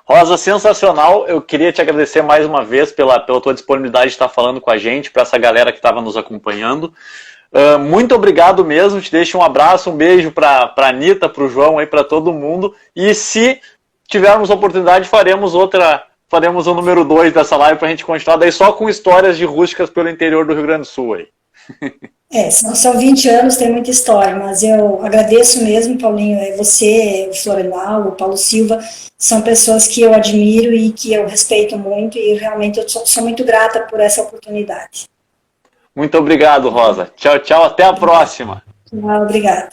Rosa, sensacional. Eu queria te agradecer mais uma vez pela tua disponibilidade de estar falando com a gente, para essa galera que estava nos acompanhando. Muito obrigado mesmo, te deixo um abraço, um beijo para a Anitta, para o João, aí, para todo mundo, e se tivermos oportunidade faremos o número 2 dessa live para a gente continuar daí só com histórias de rústicas pelo interior do Rio Grande do Sul aí. São 20 anos, tem muita história, mas eu agradeço mesmo, Paulinho, você, o Florenal, o Paulo Silva, são pessoas que eu admiro e que eu respeito muito, e realmente eu sou muito grata por essa oportunidade. Muito obrigado, Rosa. Tchau, tchau. Até a próxima. Obrigada.